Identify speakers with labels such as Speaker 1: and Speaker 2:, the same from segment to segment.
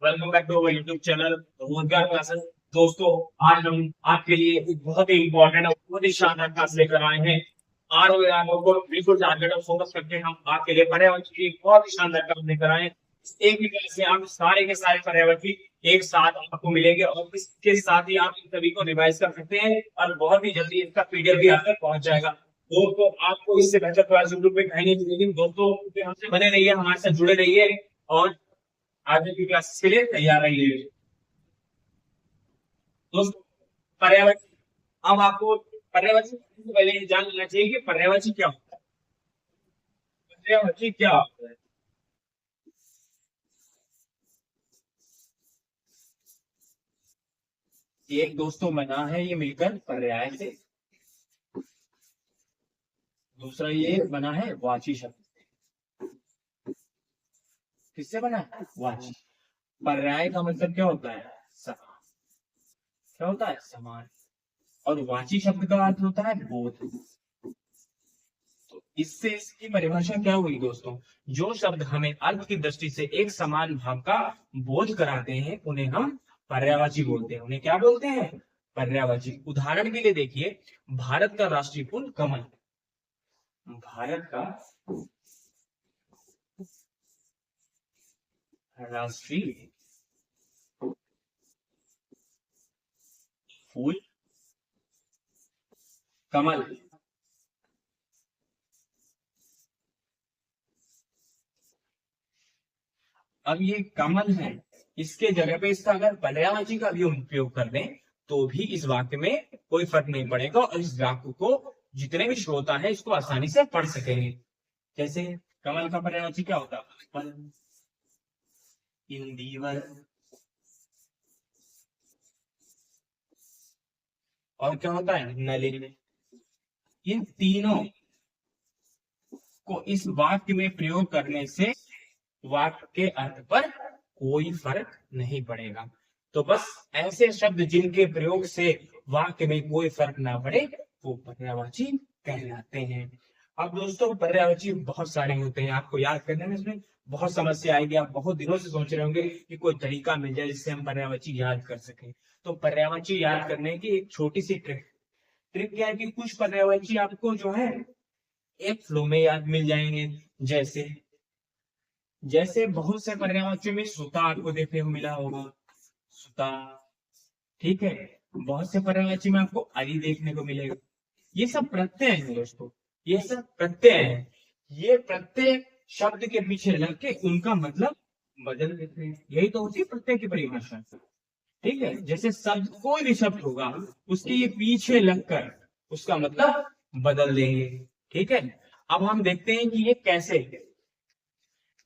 Speaker 1: Welcome back to our YouTube channel Rozgar classes. दोस्तों, आज हम आपके लिए एक बहुत ही इंपॉर्टेंट और बहुत ही शानदार क्लास लेकर आए हैं। आर को बिल्कुल टारगेट और फोकस करके हम आपके लिए पर्यावरण की एक बहुत ही शानदार क्लास लेकर आए हैं। एक ही क्लास में आप सारे के सारे पर्यावरण की एक साथ आपको मिलेंगे और इसके साथ ही आप इन सभी को रिवाइज कर सकते हैं और बहुत ही जल्दी इसका पीडीएफ भी आप तक पहुंच जाएगा। दोस्तों, आपको इससे बेहतर क्लास यूट्यूब पे कहीं नहीं मिलेगी। दोस्तों, हमसे बने रहिए, हमारे साथ जुड़े रहिए और आगे की क्लासेस के लिए तैयार रहिए। दोस्तों, पर्यावरण, अब आपको पर्यावरण से पहले ये जान लेना चाहिए कि पर्यावरण क्या होता है। पर्यावरण क्या होता है? एक दोस्तों बना है ये मिलकर पर्याय से, दूसरा ये बना है वाची शब्द से। किससे बना है? वाची। पर्याय का मतलब क्या होता है? समान। क्या होता है? समान। और वाची शब्द का अर्थ होता है बोध। तो इससे इसकी परिभाषा क्या हुई दोस्तों? जो शब्द हमें अर्थ की दृष्टि से एक समान भाव का बोध कराते हैं उन्हें हम पर्यायवाची बोलते हैं। उन्हें क्या बोलते हैं? पर्यायवाची। उदाहरण के लिए देखिए, भारत का राष्ट्रीय फूल कमल। भारत का राष्ट्रीय फूल कमल। अब ये कमल है, इसके जगह पे इसका अगर पर्यायवाची का भी उपयोग कर दें तो भी इस वाक्य में कोई फर्क नहीं पड़ेगा और इस वाक्य को जितने भी श्रोता है इसको आसानी से पढ़ सकेंगे। जैसे कमल का पर्यायवाची क्या होता है? इंदिवर। और क्या होता है? नलिनी। इन तीनों को इस वाक्य में प्रयोग करने से वाक्य के अर्थ पर कोई फर्क नहीं पड़ेगा। तो बस ऐसे शब्द जिनके प्रयोग से वाक्य में कोई फर्क ना पड़े वो पर्यायवाची कहलाते हैं। अब दोस्तों, पर्यायवाची बहुत सारे होते हैं, आपको याद करने में इसमें बहुत समस्या आएगी। आप बहुत दिनों से सोच रहे होंगे कि कोई तरीका मिल जाए जिससे हम पर्यायवाची याद कर सकें। तो पर्यायवाची याद करने की एक छोटी सी ट्रिक ट्रिक क्या है कि कुछ पर्यायवाची आपको जो है एक फ्लो में याद मिल जाएंगे। जैसे जैसे बहुत से पर्यायवाचियों में सुता आपको देखने को मिला होगा, सुता। ठीक है। बहुत से पर्यायवाची में आपको अरि देखने को मिलेगा। ये सब प्रत्यय हैं दोस्तों, ये सब प्रत्यय हैं। ये प्रत्यय शब्द के पीछे लग के उनका मतलब बदल देते हैं। यही तो होती है प्रत्यय की परिभाषा। ठीक है। जैसे शब्द, कोई भी शब्द होगा उसके ये पीछे लगकर उसका मतलब बदल देंगे। ठीक है। अब हम देखते हैं कि ये कैसे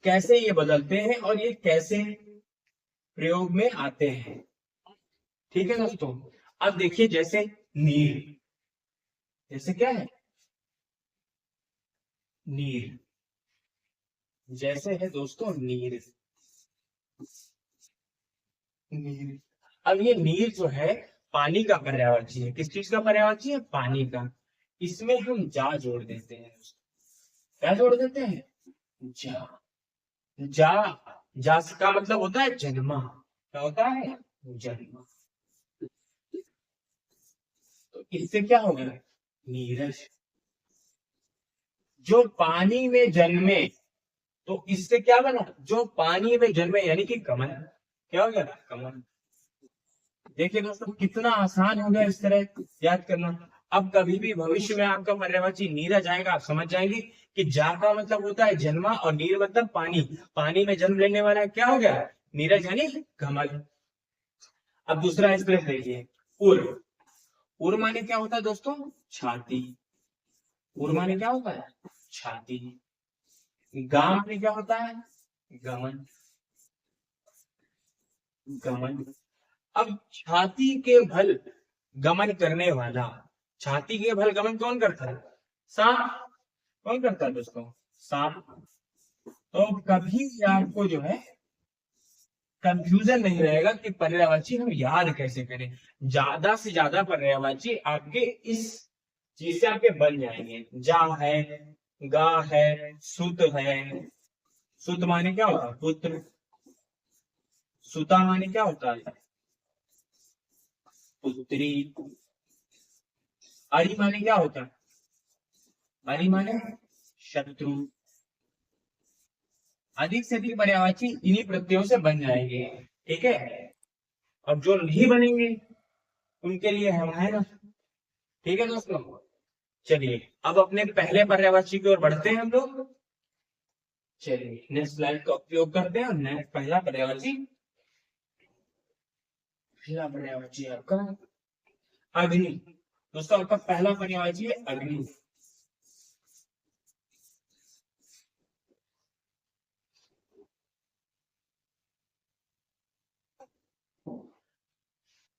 Speaker 1: कैसे ये बदलते हैं और ये कैसे प्रयोग में आते हैं। ठीक है दोस्तों। अब देखिए, जैसे नीर। जैसे क्या है? नीर। जैसे है दोस्तों नीर। नीर। अब ये नीर जो है पानी का पर्यायवाची है। किस चीज का पर्यायवाची है? पानी का। इसमें हम जा जोड़ देते हैं। क्या जोड़ देते हैं? जा। जा। जा का मतलब होता है जन्मा। क्या होता है? जन्मा। तो इससे क्या होगा? नीरज। जो पानी में जन्मे। तो इससे क्या बना? जो पानी में जन्मे यानी कि कमल। क्या हो गया? कमल। देखिए दोस्तों, कितना आसान हो गया इस तरह याद करना। अब कभी भी भविष्य में आपका पर्यायवाची नीरज आएगा, आप समझ जाएंगे कि जा का मतलब होता है जन्मा और नीर मतलब पानी। पानी में जन्म लेने वाला क्या हो गया? नीरज यानी कमल। अब दूसरा एक्सप्रेस देखिए, उर। उर माने क्या होता है दोस्तों? छाती। उर माने क्या होता है? छाती। गा माने क्या होता है? गमन। गमन। अब छाती के बल गमन करने वाला, छाती के बल गमन कौन करता है? सांप। कौन करता है दोस्तों? सांप। तो कभी आपको जो है कंफ्यूजन नहीं रहेगा कि पर्यायवाची हम याद कैसे करें। ज्यादा से ज्यादा पर्यायवाची आपके इस चीज से आपके बन जाएंगे। जा है, गा है, सुत है। सुत माने क्या होता है? पुत्र। सुता माने क्या होता है? पुत्री। अरि माने क्या होता है? अरि माने शत्रु। अधिक से अधिक पर्यायवाची इन्हीं प्रत्ययों से बन जाएंगे। ठीक है, अब जो नहीं बनेंगे उनके लिए हम है ना। ठीक है दोस्तों, चलिए अब अपने पहले पर्यायवाची की ओर बढ़ते हैं हम लोग। चलिए नेक्स्ट स्लाइड का उपयोग करते हैं और नेक्स्ट पहला पर्यायवाची आपका अग्नि। दोस्तों आपका पहला पर्यायवाची है अग्नि।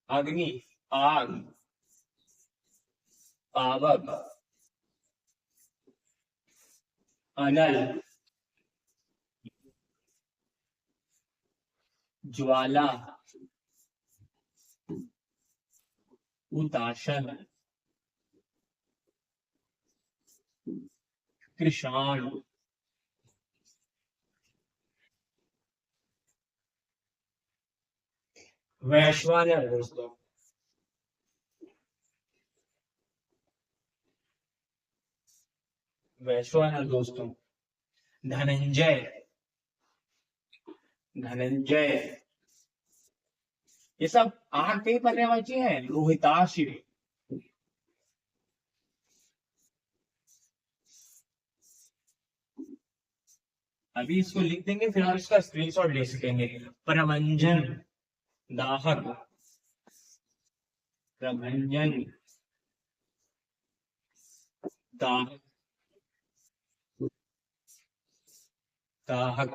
Speaker 1: अग्नि, आग, पावक, अनल, ज्वाला, उदासन, कृषाण, वैश्वानर। दोस्तों वैश्वानर, दोस्तों धनंजय, धनंजय, ये सब आग के पर्यायवाची है। रोहिताश्व, अभी इसको लिख देंगे फिर आप इसका स्क्रीनशॉट ले सकेंगे। प्रभंजन, दाहक, प्रभंजन, दाहक, दाहक।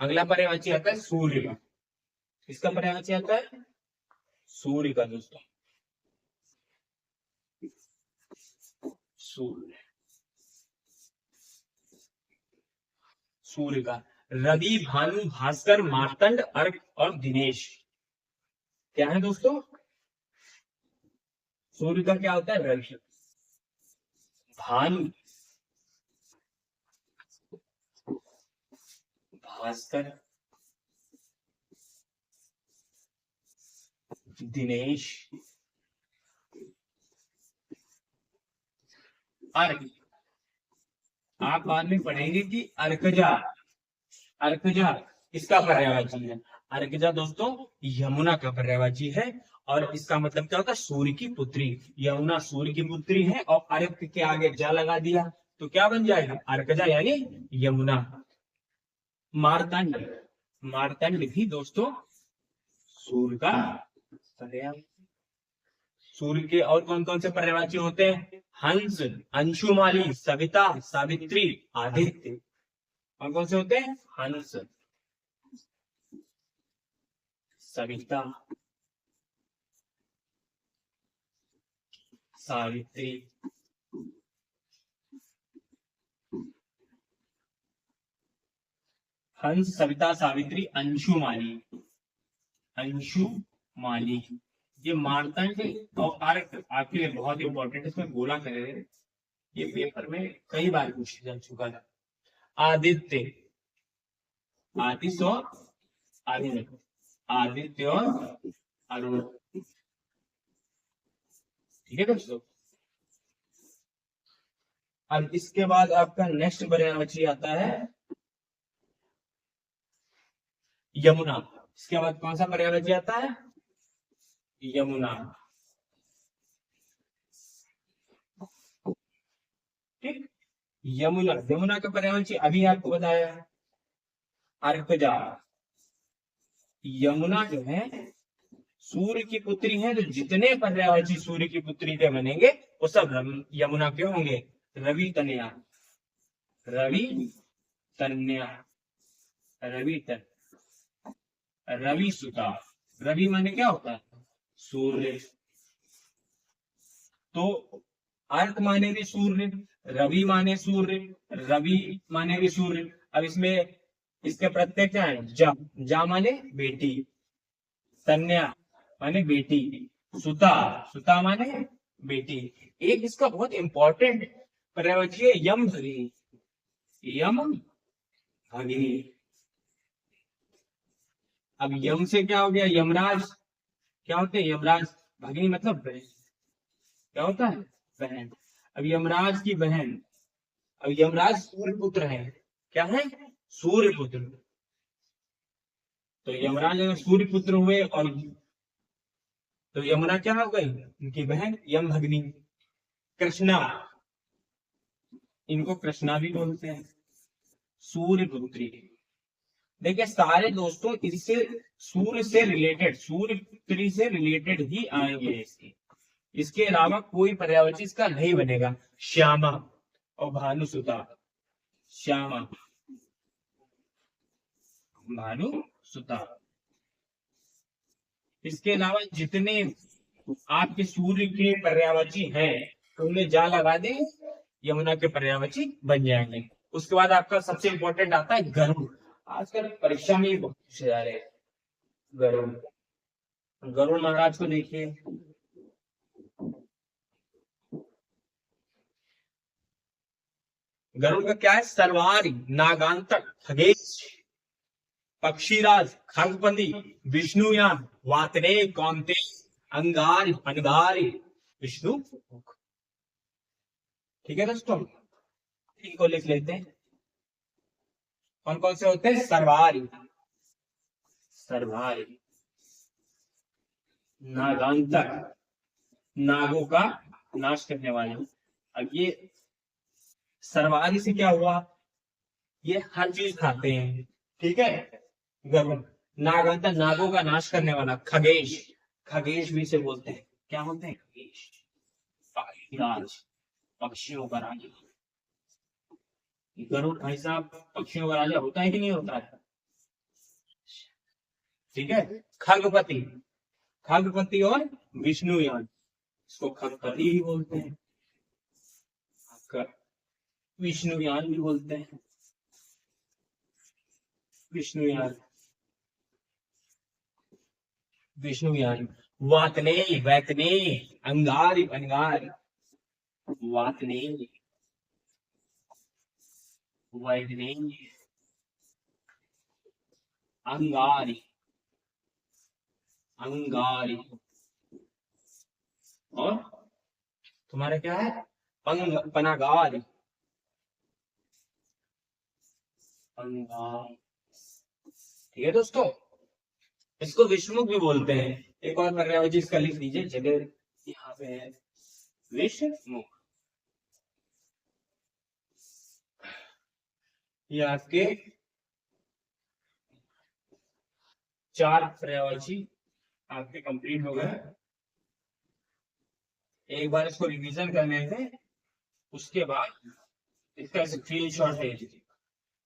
Speaker 1: अगला पर्यायवाची आता है सूर्य का। इसका पर्यायवाची आता है सूर्य का। दोस्तों सूर्य, सूर्य का रवि, भानु, भास्कर, मार्तंड, अर्क और दिनेश। क्या है दोस्तों? सूर्य का क्या होता है? रवि, भानु, भास्कर, दिनेश, अर्क। आप बाद में पढ़ेंगे कि अर्कजा, अर्कजा इसका पर्यायवाची है। अर्कजा दोस्तों यमुना का पर्यायवाची है और इसका मतलब क्या होता है? सूर्य की पुत्री। यमुना सूर्य की पुत्री है और अर्क के आगे जा लगा दिया तो क्या बन जाएगा? अर्कजा यानी यमुना। मार्तंड, मार्तंड भी दोस्तों सूर्य का पर्यायवाची। सूर्य के और कौन कौन से पर्यायवाची होते हैं? हंस, अंशुमाली, सविता, सावित्री, आदित्य। कौन कौन से होते हैं? हंस, सविता, सावित्री, हंस, सविता, सावित्री, अंशुमाली, अंशुमाली। ये मार्तंड और अर्क आपके लिए बहुत इंपॉर्टेंट, इसमें बोला करें, ये पेपर में कई बार पूछा जा चुका है। आदित्य, आदित्य और अरुण, आदित्य और अरुण। ठीक है दोस्तों, अब इसके बाद आपका नेक्स्ट पर्यायवाची आता है यमुना। इसके बाद कौन सा पर्यायवाची आता है? यमुना। ठीक, यमुना, यमुना का पर्यायवाची अभी आपको बताया है अर्कजा। यमुना जो है सूर्य की पुत्री है, तो जितने पर्यायवाची सूर्य की पुत्री के बनेंगे वो सब यमुना के होंगे। रवि तनया, रवि तन्या, रवि तन, रवि सुता। रवि माने क्या होता है? सूर्य। तो अर्क माने भी सूर्य, रवि माने सूर्य, रवि माने भी सूर्य। अब इसमें इसके प्रत्यय क्या है? जा, जा माने बेटी, तन्या माने बेटी, सुता, सुता माने बेटी। एक इसका बहुत इंपॉर्टेंट पर्यायवाची है यम भगिनी, यम भगिनी। अब यम से क्या हो गया, यमराज। क्या होते हैं यमराज, भगिनी मतलब बहन। क्या होता है, बहन। अब यमराज की बहन, अब यमराज सूर्य पुत्र है। क्या है, सूर्य पुत्र। तो यमराज अगर सूर्य पुत्र हुए और तो यमुना क्या हो गई, उनकी बहन यम भगनी। कृष्णा, इनको कृष्णा भी बोलते हैं, सूर्य पुत्री। देखिए सारे दोस्तों इससे सूर्य से रिलेटेड, सूर्य पुत्री से रिलेटेड ही आएंगे इसके। इसके अलावा कोई पर्यायवाची इसका नहीं बनेगा। श्यामा और भानुसुता, श्यामा भानुसुता। इसके अलावा जितने आपके सूर्य के पर्यायवाची हैं उनमें जा लगा दे, यमुना के पर्यायवाची बन जाएंगे। उसके बाद आपका सबसे इंपॉर्टेंट आता है गरुड़। आजकल परीक्षा में बहुत पूछे जा रहे हैं गरुड़। गरुड़ महाराज को देखिए, गरुड़ का क्या है, सर्वारी, नागांतक, खगेश, पक्षीराज, खगपति, विष्णुयान, वातरे, कौंते, अंगार, अनगारी, विष्णु। ठीक है दोस्तों, इनको लिख लेते हैं। कौन कौन से होते हैं, सर्वारी, सर्वारी, नागांतक, नागों का नाश करने वाले। अब ये सर्वारी से क्या हुआ, ये हर चीज खाते हैं। ठीक है, गरुड़। नागांतक, नागों का नाश करने वाला। खगेश, खगेश भी से बोलते हैं। क्या बोलते हैं, खगेश, पक्षीराज, पक्षियों का राजा। गरुड़ भाई साहब पक्षियों का राजा होता है कि नहीं होता है। ठीक है, खगपति, खगपति और विष्णुयान, इसको खगपति भी बोलते हैं, विष्णुयान भी बोलते हैं, विष्णुयान, विष्णुयान। वातने, वैतने, अंगारी, अंगारी, वातने, वैतने, अंगारी, अंगारी। और तुम्हारा क्या है, पनागारी, अंगार। ठीक है दोस्तों, इसको विष्णुमुख भी बोलते हैं। एक और पर्यायवाची इसका लिख दीजिए, जगह यहाँ पे है, विष्णुमुख। ये आपके 4 पर्यायवाची आपके कंप्लीट हो गए। एक बार इसको रिवीजन कर लेते, उसके बाद इसका स्क्रीन शॉट ले लीजिए।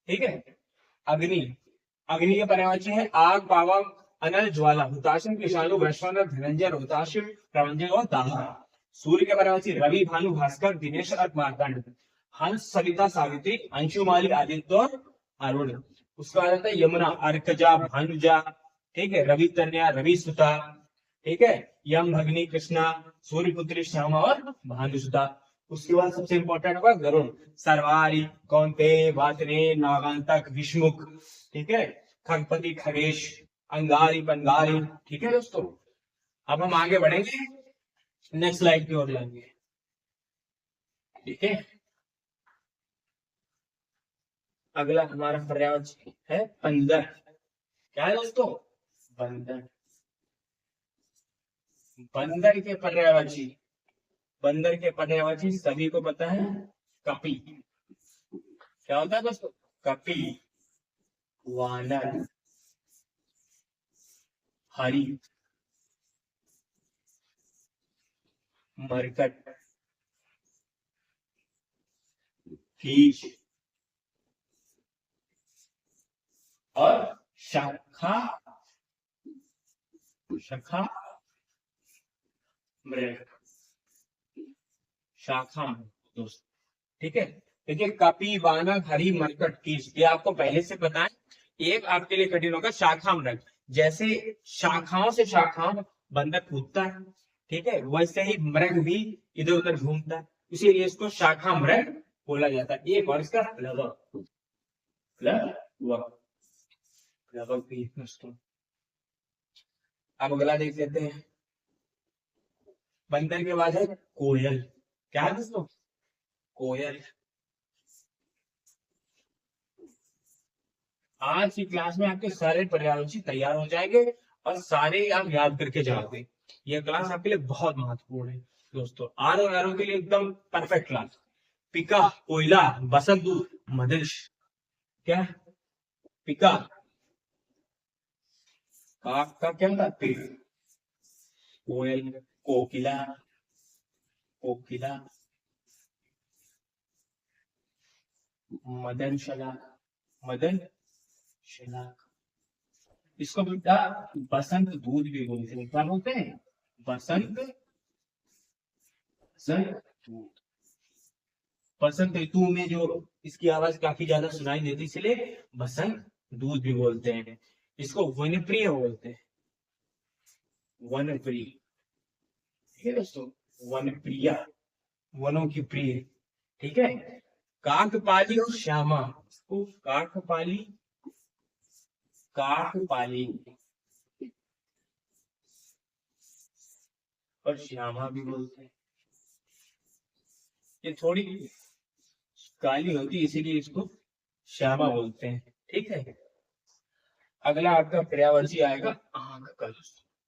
Speaker 1: ठीक है, अग्नि, अग्नि के पर्यायवाची है आग, पावक, अनल, ज्वाला, हुताशन, विषाणु, वैश्वानर, धनंजय, रोहताश, प्रवंजन और दाह। सूर्य के पर्यायवाची रवि, भानु, भास्कर, दिनेश और मार्तंड। हंस, सविता, सावित्री, अंशुमाली, आदित्य और अरुण। उसके बाद आता है यमुना, अर्कजा, भानुजा। ठीक है, रवि तनया, रवि सुता। ठीक है, यम भगनी, कृष्णा, सूर्य पुत्री, श्यामा और भानुसुता। उसके बाद सबसे इंपॉर्टेंट होगा गरुड़, सर्वारी, कौंते, वातने, नागांतक, विष्णुमुख। ठीक है, खगपति, खगेश, अंगारी, बनगारी। ठीक है दोस्तों, अब हम आगे बढ़ेंगे, नेक्स्ट स्लाइड की ओर जाएंगे। ठीक है, अगला हमारा पर्यायवाची है बंदर। क्या है दोस्तों, बंदर। बंदर के पर्यायवाची, बंदर के पर्यायवाची सभी को पता है, कपि। क्या होता है दोस्तों, कपि, वानर, हरि, मरकट, कीश और शाखा, शाखा मृग, शाखा दोस्त। ठीक है, देखिए कपि, वानर, हरि, मरकट, कीश, ये आपको पहले से पता है। एक आपके लिए कठिन होगा, शाखा मृग। जैसे शाखाओं से शाखाओं बंदर कूदता है, ठीक है, वैसे ही मृग भी इधर उधर घूमता है, इसीलिए इसको शाखा मृग बोला जाता है। एक और इसका प्लवक, प्लवक, प्लवक भी दोस्तों। अब अगला देख लेते हैं। बंदर के बाद है कोयल। क्या है दोस्तों? कोयल। आज की क्लास में आपके सारे पर्यायवाची तैयार हो जाएंगे और सारे आप याद करके जाओगे। यह क्लास आपके लिए बहुत महत्वपूर्ण है दोस्तों। आर और आर के लिए एकदम परफेक्ट क्लास। पिका कोयला, बसंत दूत, मदर्श। क्या? पिका। काक का क्या था? पेड़। कोयल, कोकिला, कोकिला, मदन शला, मदन शला। इसको बेटा बसंत दूत भी बोलते हैं। क्या बोलते हैं? बसंत, बसंत दूत। बसंत ऋतु में जो इसकी आवाज काफी ज्यादा सुनाई देती, इसलिए बसंत दूत भी बोलते हैं। इसको वनप्रिय बोलते हैं। वनप्रिय। ठीक है दोस्तों, वनप्रिया, वनों की प्रिय। ठीक है। काकपाली और श्यामा, इसको काकपाली, काकपाली और श्यामा भी बोलते हैं। ये थोड़ी काली होती है इसीलिए इसको श्यामा बोलते हैं। ठीक है। अगला आपका पर्यायवाची आएगा आंख का।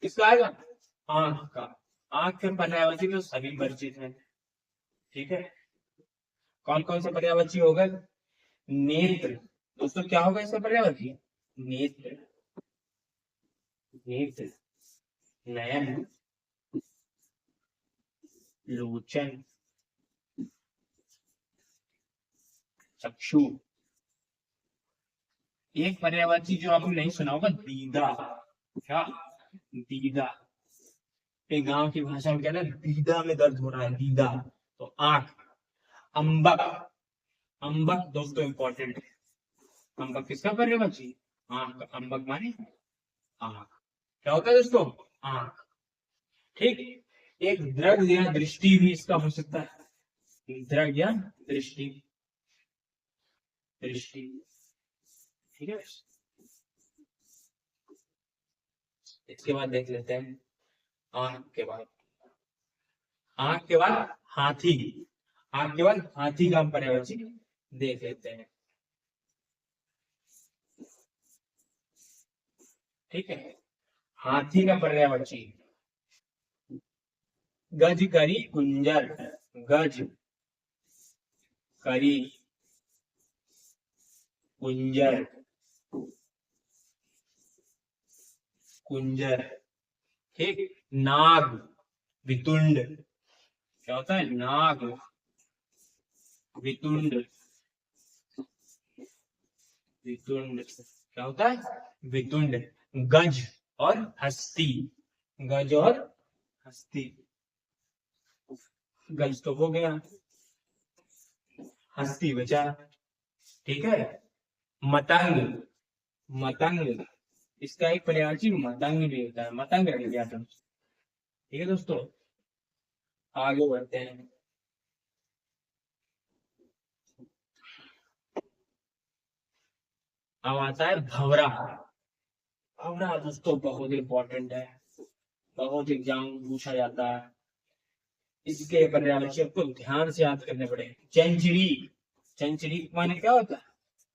Speaker 1: किसका आएगा? आंख का। आंख के पर्यायवाची तो सभी परिचित हैं। ठीक है। कौन कौन से पर्यायवाची होगा? नेत्र। दोस्तों क्या होगा इसका पर्यायवाची? नेत्र, नेत्र, नयन, लोचन, चक्षु। एक पर्यायवाची जो आपने नहीं सुना होगा, दीदा। क्या? दीदा। एक गांव की भाषा में कहना दीदा में दर्द हो रहा है, दीदा। तो आंख। अंबक, अंबक दोस्तों इंपॉर्टेंट है। अंबक किसका पर्यायवाची? आंख। अंबक माने आंख। क्या होता है दोस्तों? आंख। ठीक। एक दृढ़ या दृष्टि भी इसका हो सकता है। दृढ़ या दृष्टि, दृष्टि। ठीक है। इसके बाद देख लेते हैं आंख के बाद। आंख के बाद हाथी। आंख के बाद हाथी का हम पर्यायवाची देख लेते हैं। ठीक है। हाथी का पर्यायवाची गज करी कुंजर, गज करी कुंजर, कुंजर। ठीक। नाग, वितुंड। क्या होता है? नाग, वितुंड, वितुंड। क्या होता है? वितुंड। गज और हस्ती, गज और हस्ती। गज तो हो गया, हस्ती बचा। ठीक है। मतंग, मतंग। इसका एक पर्यायवाची मतंग भी होता है। मतंग रख दिया था। ठीक है दोस्तों, आगे बढ़ते हैं। अब आता है भवरा। भवरा दोस्तों बहुत इंपॉर्टेंट है, बहुत एग्जाम में पूछा जाता है। इसके पर्यायवाची आपको ध्यान से याद करने पड़े। चंचरी, चंचरी माने क्या होता है?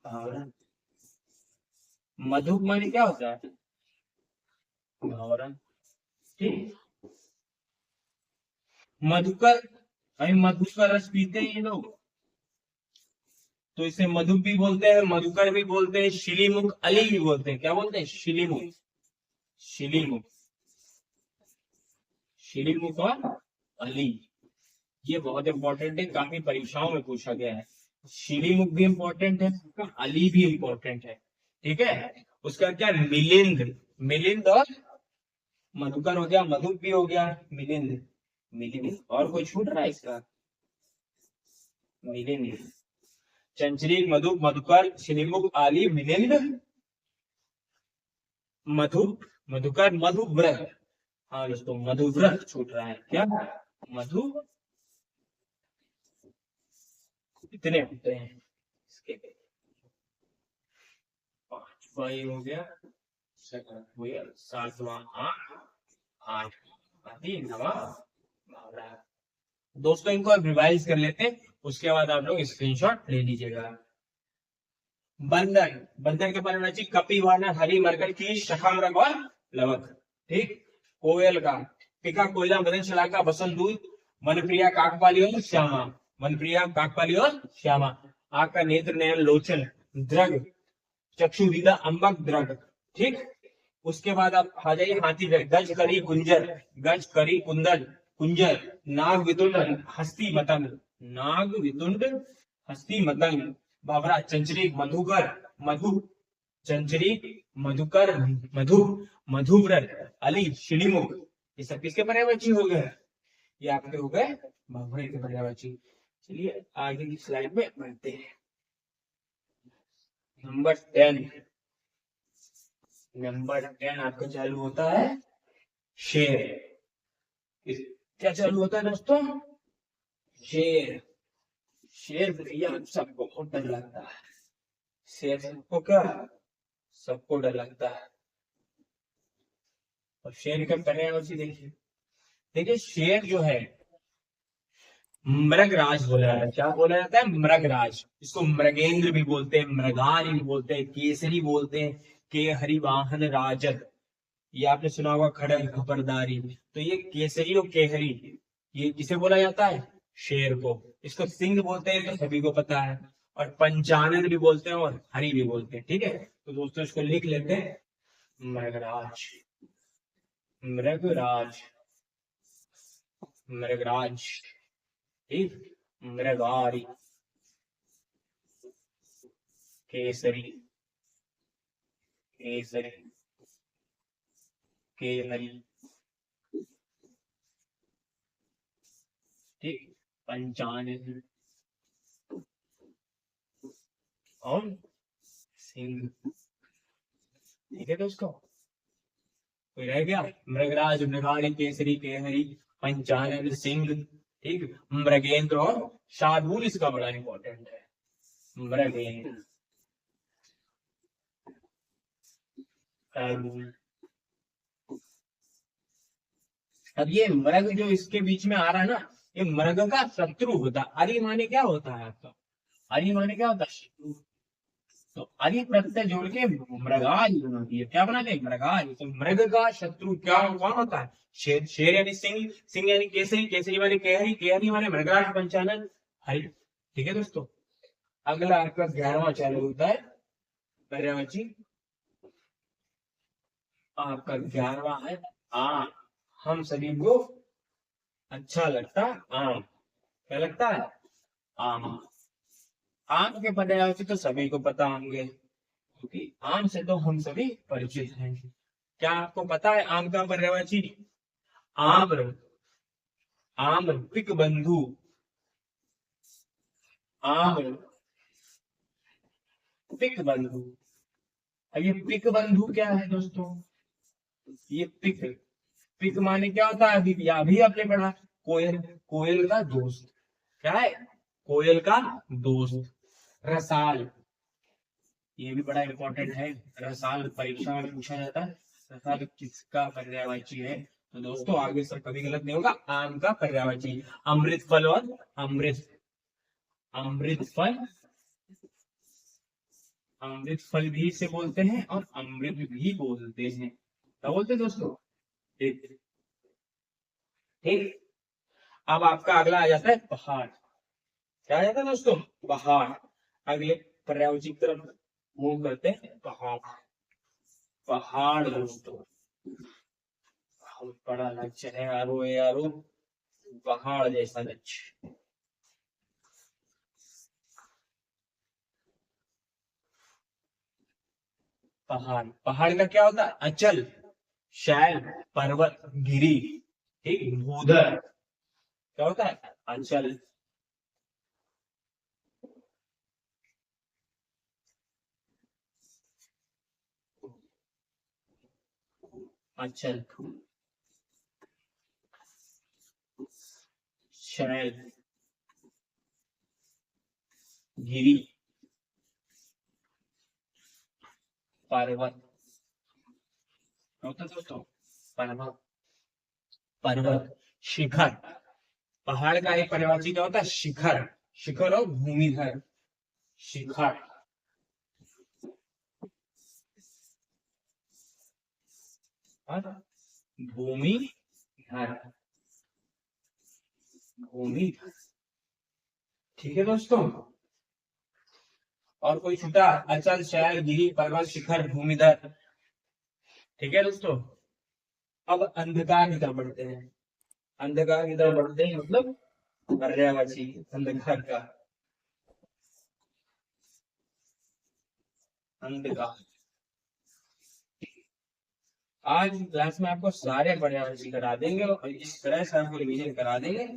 Speaker 1: भवरा। मधुप माने क्या होता है? भवरा। ठीक। मधुकर, भाई मधु का रस पीते हैं ये लोग, तो इसे मधु भी बोलते हैं, मधुकर भी बोलते हैं, शिलीमुख अली भी बोलते हैं। क्या बोलते हैं? शिलीमुख, शिलीमुख, शिलीमुख और अली। ये बहुत इंपॉर्टेंट है, काफी परीक्षाओं में पूछा गया है। शिलीमुख भी इंपॉर्टेंट है, अली भी इंपॉर्टेंट है। ठीक है। उसका क्या? मिलिंद, मिलिंद और मधुकर हो गया, मधु भी हो गया, मिलिंद, मिलिंद। और कोई छूट रहा है इसका? मिलिंद। चंचरी, मधु, मधुकर, शिलीमुख, आली, मिलिंद, मधु, मधुकर, मधुव्रत। हाँ दोस्तों, मधुव्रत छूट रहा है। क्या? मधु। कितने होते हैं इसके? पांच। भाई हो गया कोयल, सातवां आंख, आठ हाथी, नवा भावरा। दोस्तों इनको अब रिवाइज कर लेते हैं, उसके बाद आप लोग स्क्रीनशॉट ले लीजिएगा। बंदर, बंदर के परिवाची कपिवाना, हरी मरकट की शखा मृग और लवक। ठीक। कोयल का पिका कोयला मदन शलाका बसंत दूत वनप्रिया काकपाली और श्यामा, वनप्रिया काकपाली और श्यामा। आग का नेत्र नयन लोचन द्रग चक्षु विदा अम्बक द्रग। ठीक। उसके बाद आप आ जाइए हाथी गज करी कुंजर, गज करी कुंदन कुंजर, नाग वितुंड हस्ती मतंग, नाग वितुंड हस्ती मतंग। बाबरा चंचरी मधुकर मधु, चंचरी मधुकर मधु, मधुव्रत अली शिलीमुख। ये सब किसके पर्यायवाची हो गए? ये आपके हो गए भवरे के पर्यायवाची। चलिए आगे की स्लाइड में बढ़ते हैं। नंबर 10, नंबर 10 आपका चालू होता है शेर। क्या चालू होता है दोस्तों? शेर। शेर भैया सबको बहुत डर लगता है। शेर सबको क्या? सबको डर लगता है। और शेर का पर्यायवाची देखिए, देखिए शेर जो है मृगराज बोला जाता है। क्या बोला जाता है? मृगराज। इसको मृगेंद्र भी बोलते हैं, मृगारी भी बोलते हैं, केसरी बोलते हैं, के हरिवाहन राजद। ये आपने सुना होगा खड़ग खबरदारी। तो ये केसरी और केहरी, ये किसे बोला जाता है? शेर को। इसको सिंह बोलते हैं तो सभी को पता है, और पंचानन भी बोलते हैं और हरि भी बोलते हैं। ठीक है, तो दोस्तों इसको लिख लेते हैं मृगराज, मृगराज, मृगराज। ठीक। मृगारी, केसरी, केसरी, केहरी। ठीक। पंचानन और सिंह। ठीक है दोस्तों, कोई रह गया? मृगराज, मृगारी, केसरी, केहरी, पंचानन, सिंह। ठीक। मृगेंद्र और शार्दूल इसका बड़ा इंपॉर्टेंट है। मृगेंद्र, शार्दूल। अब ये मृग जो इसके बीच में आ रहा है ना, ये मृग का शत्रु होता है। अरि माने क्या होता है आपका? अरि माने क्या होता है? शत्रु। तो अरि प्रत्यय जोड़ के मृगाज बनाती है। क्या बनाते हैं? मृगाज। तो मृग का शत्रु क्या कौन होता है? शेर। शेर यानी सिंह, सिंह यानी केसरी, केसरी वाले केहरी, केहरी वाले मृगराज, पंचानन, हरि। ठीक है दोस्तों, अगला आपका 11वां चालू होता है पर्यायवाची। आपका 11वां है आम। हम सभी को अच्छा लगता आम। क्या लगता है? आम। आम के पर्यायवाची तो सभी को पता होंगे, क्योंकि आम से तो हम सभी परिचित हैं। क्या आपको पता है आम का पर्यायवाची? आम्र, आम्र, पिक बंधु, आम्र, पिक बंधु। अब ये पिक बंधु क्या है दोस्तों? ये पिक, पिक माने क्या होता है? अभी अभी आपने पढ़ा, कोयल, कोयल का दोस्त। क्या है? कोयल का दोस्त। रसाल, ये भी बड़ा इंपॉर्टेंट है। रसाल परीक्षा में पूछा जाता है, रसाल किसका पर्यायवाची है? तो दोस्तों आगे सब कभी गलत नहीं होगा। आम का पर्यायवाची। अमृत फल और अमृत, अमृत फल, अमृत फल भी इसे बोलते हैं और अमृत भी बोलते हैं। क्या बोलते हैं दोस्तों? ठीक। ठीक। अब आपका अगला आ जाता है पहाड़। क्या आ जाता है दोस्तों? पहाड़। अगले पर्यायवाची की तरफ मूव करते हैं। पहाड़, पहाड़ दोस्तों बहुत बड़ा लक्ष्य है यारो, यारो पहाड़ जैसा लक्ष्य। पहाड़, पहाड़ का क्या होता है? अचल, शैल, पर्वत, गिरी। ठीक। भूधर क्या होता है? अचल। अचल, शैल, गिरी, पर्वत, होता दोस्तों पर्वत, पर्वत। शिखर, पहाड़ का एक पर्यायवाची क्या होता है? शिखर। शिखर और भूमिधर। शिखर और भूमिधर, भूमिधर। ठीक है दोस्तों। और कोई छूटा? अचल, शैल, गिरी, पर्वत, शिखर, भूमिधर। ठीक है दोस्तों। अब अंधकार की तरफ बढ़ते हैं। अंधकार की तरफ बढ़ते हैं मतलब पर्यायवाची अंधकार का। अंधकार। आज क्लास में आपको सारे पर्यायवाची करा देंगे और इस तरह से आपको रिवीजन करा देंगे,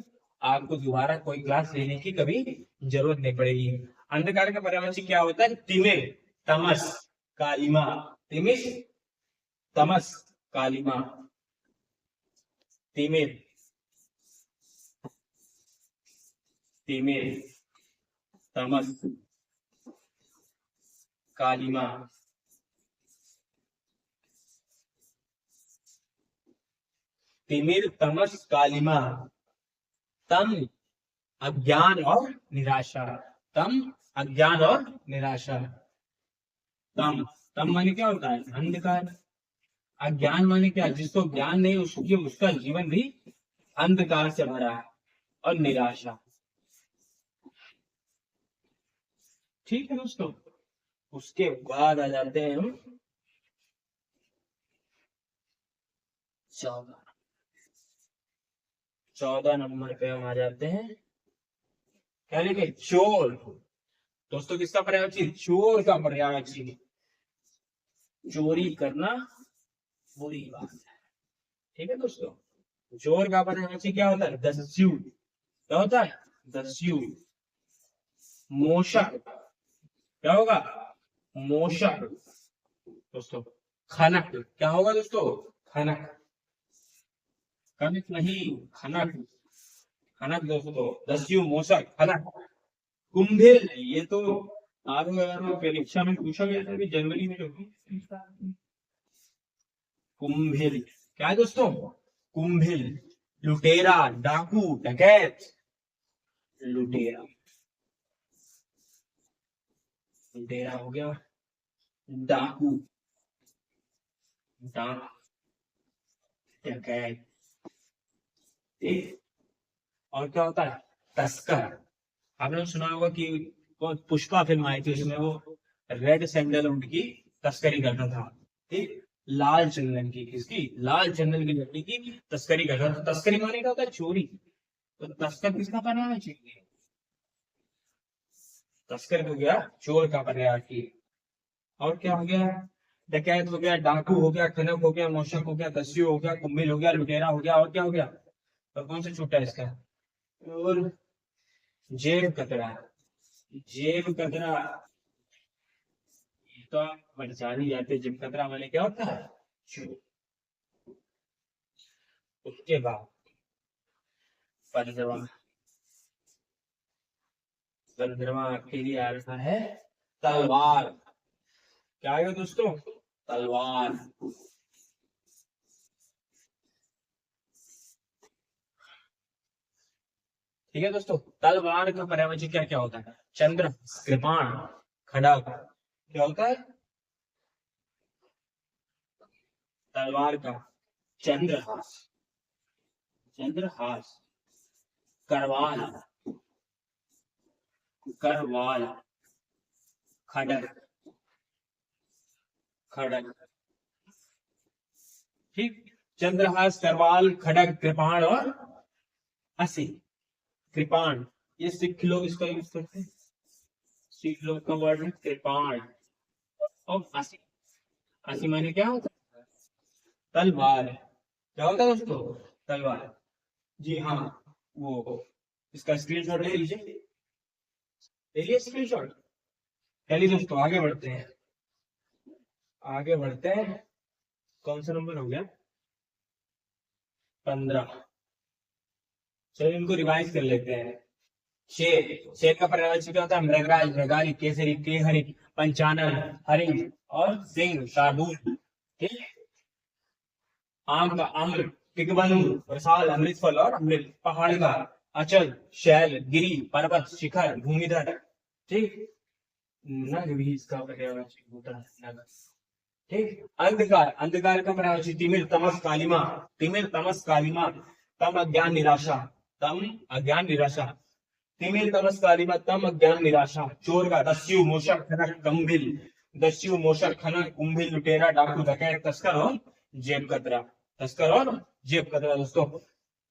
Speaker 1: आपको दोबारा कोई क्लास लेने की कभी जरूरत नहीं पड़ेगी। अंधकार का पर्यायवाची क्या होता है? तिमिर, तमस, कालिमा। तिमिर, तमस, कालिमा। तिमिर, तिमिर, तमस, कालिमा। तिमिर, तमस, कालिमा। तम, अज्ञान और निराशा। तम, अज्ञान और निराशा। तम, तम माने क्या होता है? अंधकार। अज्ञान माने क्या? जिसको ज्ञान नहीं उसकी उसका जीवन भी अंधकार से भरा है। और निराशा। ठीक है दोस्तों। उसके बाद आ जाते हैं हम 14, 14 नंबर पे हम आ जाते हैं। क्या लिखे? चोर। दोस्तों किसका पर्यायवाची? चोर का पर्यायवाची। चोरी करना बुरी बात है। ठीक है दोस्तों। चोर का पर्यायवाची क्या होता है? दस्यु। क्या होता है? दस्यु। मोशक, क्या होगा? मोशक। दोस्तों खनक, क्या होगा दोस्तों? खनक। कनक नहीं, खनक। खनक दोस्तों। दस्यु, मोशक, खनक। कुंभिल, ये तो परीक्षा में पूछा गया था अभी जनवरी में जो। कुंभिल क्या है दोस्तों? कुंभिल। लुटेरा, डाकू, डकैत। लुटेरा, लुटेरा हो गया। डाकू, डाक, डकैत। ठीक। और क्या होता है? तस्कर। आपने सुना होगा कि वो पुष्पा फिल्म आई थी, उसमें वो रेड सैंडलवुड की तस्करी करता था। ठीक। लाल चंदन की, किसकी? लाल चंदन की लकड़ी की तस्करी करता था। तस्करी माने क्या होता है? चोरी। तो तस्कर किसका पर्याय चाहिए? तस्कर हो गया चोर का पर्याय। और क्या हो गया? डकैत हो गया, डाकू हो गया, खनक हो गया, मोशक हो गया, दस्यु हो गया, कुम्भिल हो गया, लुटेरा हो गया। और क्या हो गया? तो कौन सा छूटा है इसका? और जेब कतरा। जेब कतरा तो बढ़ जान ही जाते। जेब कतरा वाले क्या होता है? चोर। उसके बाद पंद्रवा, पंद्रवा आपके लिए आ रहा है तलवार। क्या आएगा दोस्तों? तलवार। ठीक है दोस्तों। तलवार का पर्यायवाची क्या क्या होता है? चंद्र, कृपाण, खड़ग। क्या होता है तलवार का? चंद्रहास, चंद्रहास। करवाल, करवाल। खड़ग, खड़ग। ठीक। चंद्रहास, करवाल, खड़ग, कृपाण और असी। कृपाण, ये सिख लोग इसका यूज करते हैं। सिख लोग का वर्ड है कृपाण। और असी, असी माने क्या होता है? तलवार। क्या होता है दोस्तों? तलवार। जी हाँ। वो इसका स्क्रीनशॉट ले लीजिए, ले लीजिए स्क्रीनशॉट। चलिए दोस्तों आगे बढ़ते हैं, आगे बढ़ते हैं। कौन सा नंबर हो गया? 15। चलिए इनको रिवाइज कर लेते हैं। शेर, शेर का पर्यायवाची क्या होता है? मृगराज, मृगाली, केसरी, केहरी, पंचानन, हरिण और सिंह, शार्दूल। ठीक। आम का अम्र, पिकबंधु, रसाल, अमृत फल और अमृत। पहाड़ का अचल, शैल, गिरी, पर्वत, शिखर, भूमिधर। ठीक। नग भी इसका पर्यायवाची होता है, नग। ठीक। अंधकार, अंधकार का पर्यायवाची तिमिर, तमस, कालिमा। तिमिर, तमस, कालिमा। तम, अज्ञान, निराशा। तम, अज्ञान, निराशा। तिमिर, तमस, कालिमा, तम, अज्ञान, निराशा। चोर का दस्यु, मूषक, खनक, गंभीर। दस्यु, मूषक, खनक, कुंभिल, लुटेरा, डाकू, डकैत, तस्कर और जेब कतरा। तस्कर और जेब कतरा दोस्तों।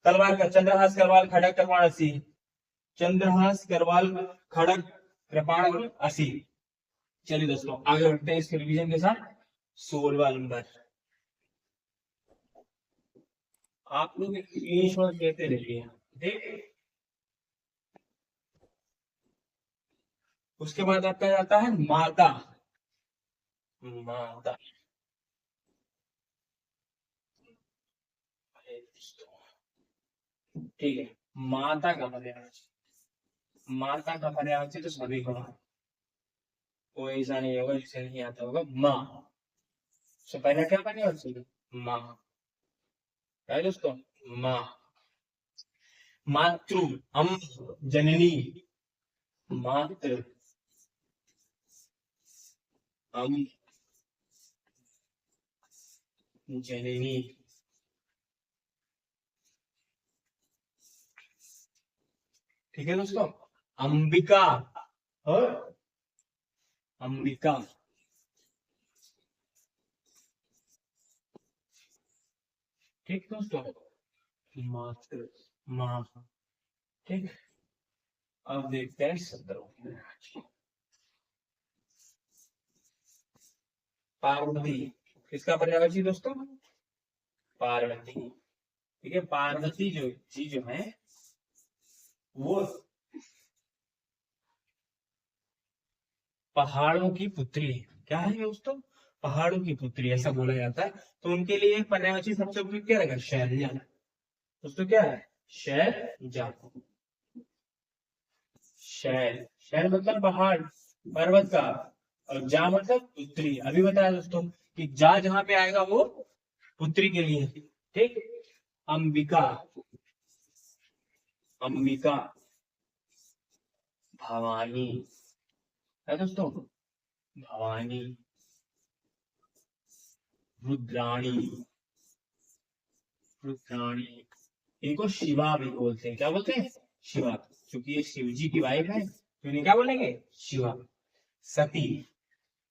Speaker 1: तलवार का चंद्रहास, करवाल, खड़ग, कृपाण, असी। चंद्रहास, करवाल, खड़ग, कृपाण और असी। चलिए दोस्तों आगे बढ़ते हैं इसके रिवीजन के साथ। 16वां नंबर। आप लोग इंग्लिश वर्ड कहते रहिए, ठीक। उसके बाद आपका जाता है माता। माता, ठीक है। माता का पर्यायवाची, माता का पर्यायवाची तो सभी को कोई ऐसा नहीं होगा जिसे नहीं आता होगा। माँ से पहले क्या पर्यायवाची है? माँ है दोस्तों। माँ। मातृ, अम, जननी। मातृ, अम, जननी। ठीक है दोस्तों। अंबिका और अंबिका। ठीक दोस्तों। मातृ, माँ। ठीक। अब देखते हैं 17। पार्वती, किसका पर्यायवाची दोस्तों? पार्वती। ठीक है। पार्वती जो चीज जो है वो पहाड़ों की पुत्री है। क्या है दोस्तों? पहाड़ों की पुत्री ऐसा बोला जाता है। तो उनके लिए पर्यायवाची सबसे उपयुक्त क्या रहेगा? शैलजा। दोस्तों क्या है? शैलजा। शैल, शैल मतलब पहाड़, पर्वत का। और जा मतलब पुत्री। अभी बताया दोस्तों कि जा जहां पे आएगा वो पुत्री के लिए। ठीक। अंबिका, अंबिका। भवानी है दोस्तों। भवानी। रुद्राणी, रुद्राणी। इनको शिवा भी बोलते हैं। क्या बोलते हैं? शिवा। क्योंकि ये शिव जी की वाइफ है तो इन्हें क्या बोलेंगे? शिवा। सती,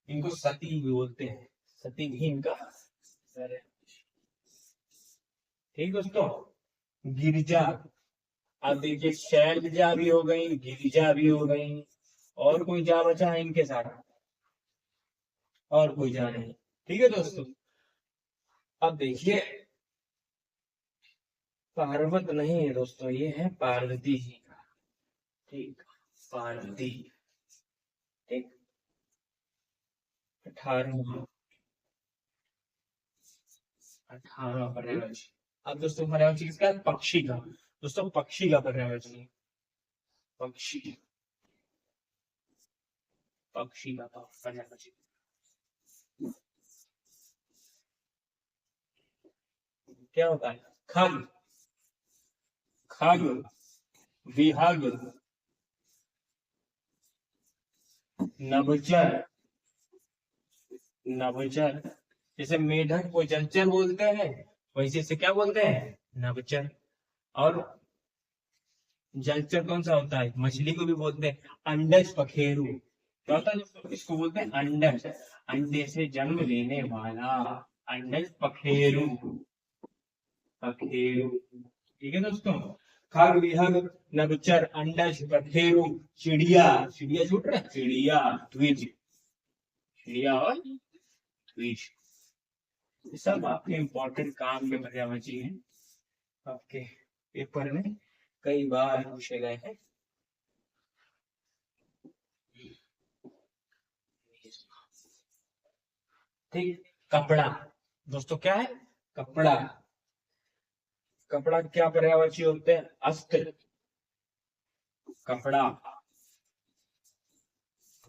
Speaker 1: इनको सती भी बोलते हैं। सती भी इनका सर है। ठीक दोस्तों। गिरिजा, अब देखिए शैलजा भी हो गई, गिरिजा भी हो गई। और कोई जा बचा है इनके साथ? और कोई जा नहीं। ठीक है दोस्तों। अब देखिए पार्वत नहीं है दोस्तों, ये है पार्वती जी का। ठीक। पार्वती। ठीक। 18, 18 पर्यायवाची। अब दोस्तों पर्यायवाची किसका है? पक्षी का। दोस्तों पक्षी का पर्यायवाची, पक्षी, पक्षी का पर्यायवाची क्या होता है? खग, खग, विहग, नभचर, नभचर। जैसे मेढक को जलचर बोलते हैं, वैसे से क्या बोलते हैं? नभचर। और जलचर कौन सा होता है? मछली को भी बोलते हैं अंडज पखेरु। क्या होता है दोस्तों? इसको बोलते हैं अंडज, अंडे से जन्म लेने वाला। अंडज पखेरु, पखेरु। ठीक है दोस्तों। खग, विहग, नभचर, अंडज, पखेरु, चिड़िया। चिड़िया छूट रहा है? चिड़िया, द्विज। चिड़िया और द्विज। ये सब आपके इम्पोर्टेंट काम के पर्यायवाची हैं, आपके पेपर में कई बार पूछे गए हैं। ठीक। कपड़ा, दोस्तों क्या है? कपड़ा। कपड़ा क्या पर्यायवाची होते हैं? अस्त्र। कपड़ा,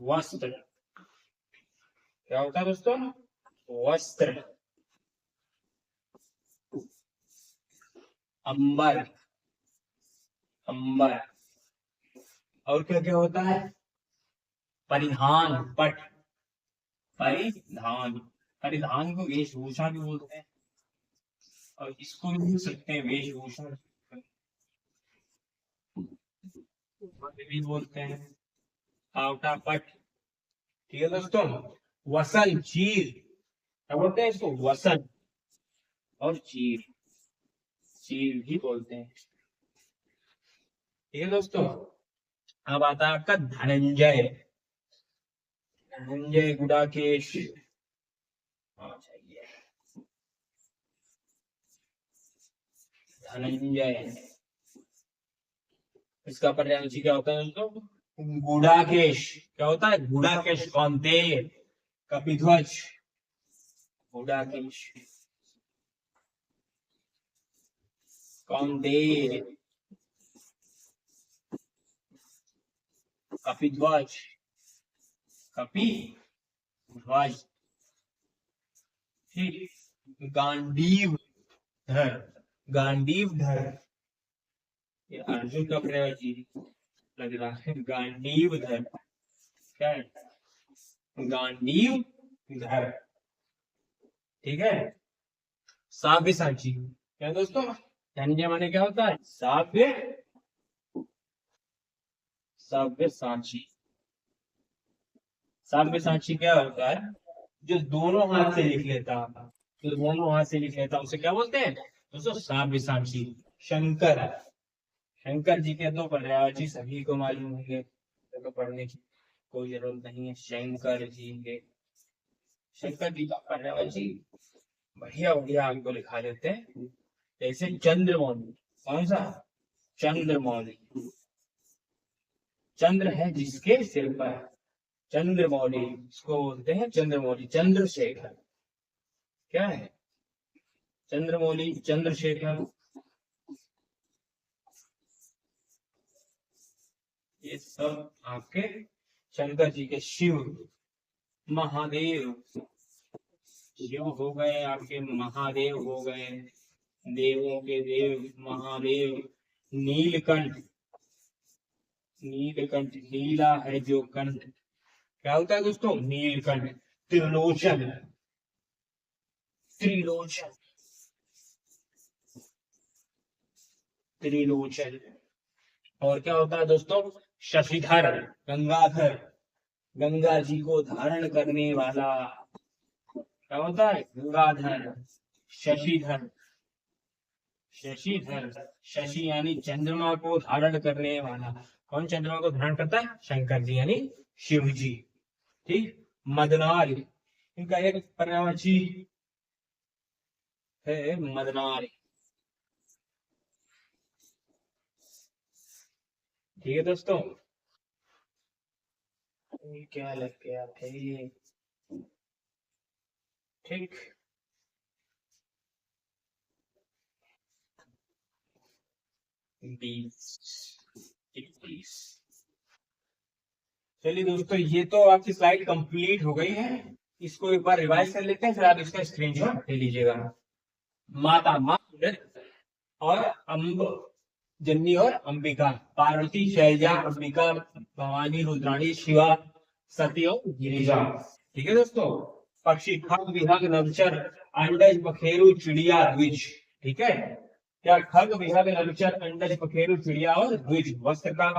Speaker 1: वस्त्र। क्या होता है दोस्तों? वस्त्र। अंबर, अंबर। और क्या क्या होता है? परिधान, पट, परिधान। परिधान को वेशभूषा भी बोलते हैं, और इसको भी बोल सकते हैं वेशभूषा भी बोलते हैं। आवटा, पट। ठीक है दोस्तों। वसन, चीर, क्या बोलते हैं इसको? वसन और चीर, चीर भी बोलते हैं। ठीक है दोस्तों। अब आता है आपका धनंजय। धनंजय, गुडाकेश। चाहिए धनंजय। इसका पर्यायवाची क्या होता है दोस्तों? गुडाकेश। क्या होता है? गुडाकेश। कौंतेय, कपिध्वज, गुडाकेश, कौंतेय, कपिध्वज, कपिध्वज। ठीक। गांडीव धर, गांडीव धर। ये अर्जुन का पर्यायवाची लग रहा है। गांडीव धर, क्या है? गांडीव धर। ठीक है। साव्य साची, क्या दोस्तों? धनंजय माने क्या होता है? साव्य, साव्य साची। साव्य साची क्या होता है? जो दोनों हाथ से लिख लेता, जो दोनों हाथ से लिख लेता उसे क्या बोलते हैं दोस्तों? साव्य साची। शंकर, शंकर जी के दो पर्यायवाची सभी को मालूम होंगे, तो पढ़ने की कोई जरूरत नहीं है। शंकर जी के, शंकर जी का पर्यायवाची बढ़िया बढ़िया आपको लिखा देते हैं। जैसे चंद्रमौली। कौन सा? चंद्रमौली। चंद्र है जिसके सिर पर, चंद्रमौली, इसको बोलते हैं चंद्रमौली। चंद्रशेखर, क्या है? चंद्रमौली, चंद्रशेखर। ये सब आपके शंकर जी के। शिव, महादेव, शिव हो गए आपके, महादेव हो गए, देवों के देव महादेव। नीलकंठ, नीलकंठ, नीला है जो कंठ, क्या होता है दोस्तों? नीलकंठ। त्रिलोचन, त्रिलोचन, त्रिलोचन। और क्या होता है दोस्तों? शशिधर, गंगाधर, गंगा जी को धारण करने वाला, क्या होता है? गंगाधर। शशिधर, शशिधर, शशि यानी चंद्रमा को धारण करने वाला। कौन चंद्रमा को धारण करता है? शंकर जी यानी शिव जी। ठीक। मदनार, इनका एक पर्यायवाची है मदनार। ठीक है दोस्तों। क्या लग गया थे? ठीक। चलिए दोस्तों, ये तो आपकी स्लाइड कंप्लीट हो गई है। इसको एक बार रिवाइज कर लेते हैं, फिर आप इसका स्क्रीनशॉट ले लीजिएगा। माता, माँ और अम्ब, जन्नी और अंबिका। पार्वती, शैलजा, अंबिका, भवानी, रुद्राणी, शिवा, सती और गिरिजा। ठीक है दोस्तों। पक्षी, खग, विहग, नभचर, अंडज, पखेरु, चिड़िया, द्विज। ठीक है। क्या? खग, विहग, नभचर, अंडज, पखेरु, चिड़िया और द्विज। वस्त्र का,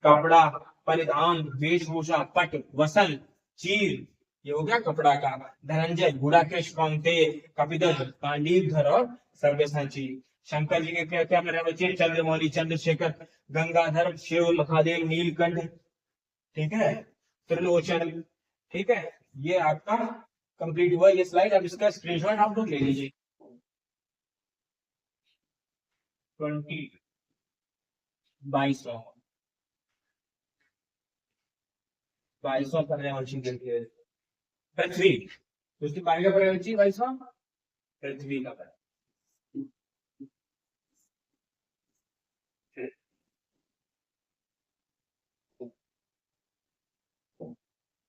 Speaker 1: कपड़ा, परिधान, वेशभूषा, पट, वसन, चीर, ये हो गया कपड़ा का। धनंजय, गुड़ाकेश, कौंतेय, कपिध्वज, गांडीवधर और सर्वसाची। शंकर जी के क्या क्या पर्यायवाची? चंद्रमौली, चंद्रशेखर, गंगाधर, शिव, महादेव, नीलकंठ। ठीक है। त्रिलोचन। ठीक है। ये आपका कंप्लीट हुआ ये स्लाइड। अब इसका स्क्रीनशॉट आप लोग ले लीजिए। 20, 2200, 2200 पर्यायवाची देखिए। पृथ्वी, उसकी पानी का पर्यायवाची 2200, पृथ्वी का।